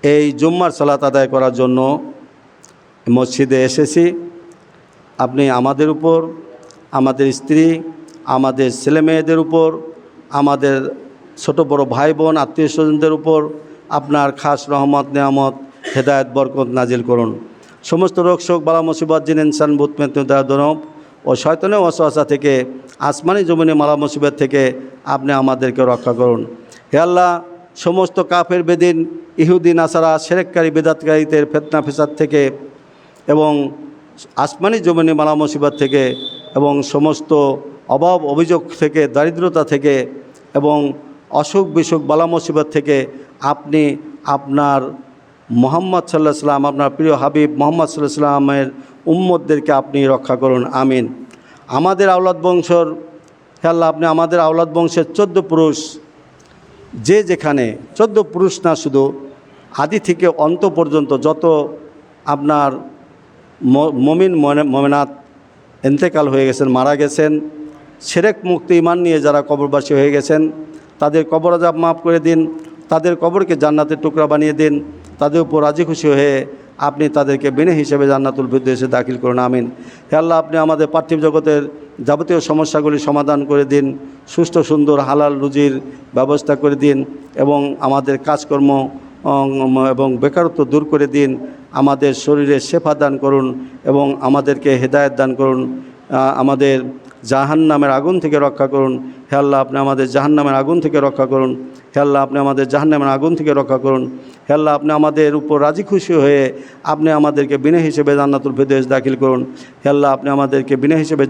এই জুম্মার সালাত আদায় করার জন্য মসজিদে এসেছি, আপনি আমাদের উপর, আমাদের স্ত্রী, আমাদের ছেলেমেয়েদের উপর, আমাদের ছোট বড় ভাই বোন, আত্মীয় স্বজনদের উপর আপনার খাস রহমত, নেয়ামত, হেদায়েত, বরকত নাজিল করুন। সমস্ত রোগ শোক, বালা মুসিবত, জিন ইনসান, ভূত প্রেত, দানব ও শয়তানের ওয়াসওয়াসা থেকে, আসমানি জমিনে মালা মুসিবত থেকে আপনি আমাদেরকে রক্ষা করুন। হে আল্লাহ, সমস্ত কাফের বেদিন, ইহুদি, নাসারা, শিরককারী, বিদআতকারীদের ফিতনা ফিসাদ থেকে এবং আসমানি জমিনে মালা মুসিবত থেকে এবং সমস্ত অভাব অভিযোগ থেকে, দারিদ্রতা থেকে এবং অসুখ বিসুখ, বালা মুসিবত থেকে আপনি আপনার মুহাম্মদ সাল্লাল্লাহু আলাইহি সাল্লাম, আপনার প্রিয় হাবিব মুহাম্মদ সাল্লাল্লাহু আলাইহি সাল্লামের উম্মতদেরকে আপনি রক্ষা করুন, আমিন। আমাদের আওলাদ বংশর, হে আল্লাহ, আপনি আমাদের আওলাদ বংশের 14 পুরুষ, যে যেখানে 14 পুরুষ না, শুধু আদি থেকে অন্ত পর্যন্ত যত আপনার মুমিন মুমিনাত ইন্তেকাল হয়ে গেছেন, মারা গেছেন, শিরক মুক্ত ঈমান নিয়ে যারা কবরবাসী হয়ে গেছেন, তাদের কবর আযাব মাফ করে দিন, তাদের কবরকে জান্নাতের টুকরা বানিয়ে দিন, তাদের উপর রাজি খুশি হয়ে আপনি তাদেরকে বিনা হিসেবে জান্নাতুল ফিরদৌসে দাখিল করুন, আমিন। হে আল্লাহ, আপনি আমাদের পার্থিব জগতের যাবতীয় সমস্যাগুলি সমাধান করে দিন, সুষ্ঠু সুন্দর হালাল রুজির ব্যবস্থা করে দিন এবং আমাদের কাজকর্ম এবং বেকারত্ব দূর করে দিন, আমাদের শরীরে শেফা দান করুন এবং আমাদেরকে হেদায়েত দান করুন, আমাদের জাহান্নামের আগুন থেকে রক্ষা করুন। হে আল্লাহ, আপনি আমাদের জাহান্নামের আগুন থেকে রক্ষা করুন। হে আল্লাহ, আপনি আমাদের জাহান্নামের আগুন থেকে রক্ষা করুন। হে আল্লাহ, আপনি আমাদের উপর রাজি খুশি হয়ে আপনি আমাদেরকে বিনা হিসেবে জান্নাতুল ফিরদৌস দাখিল করুন। হে আল্লাহ, আপনি আমাদেরকে বিনা হিসেবে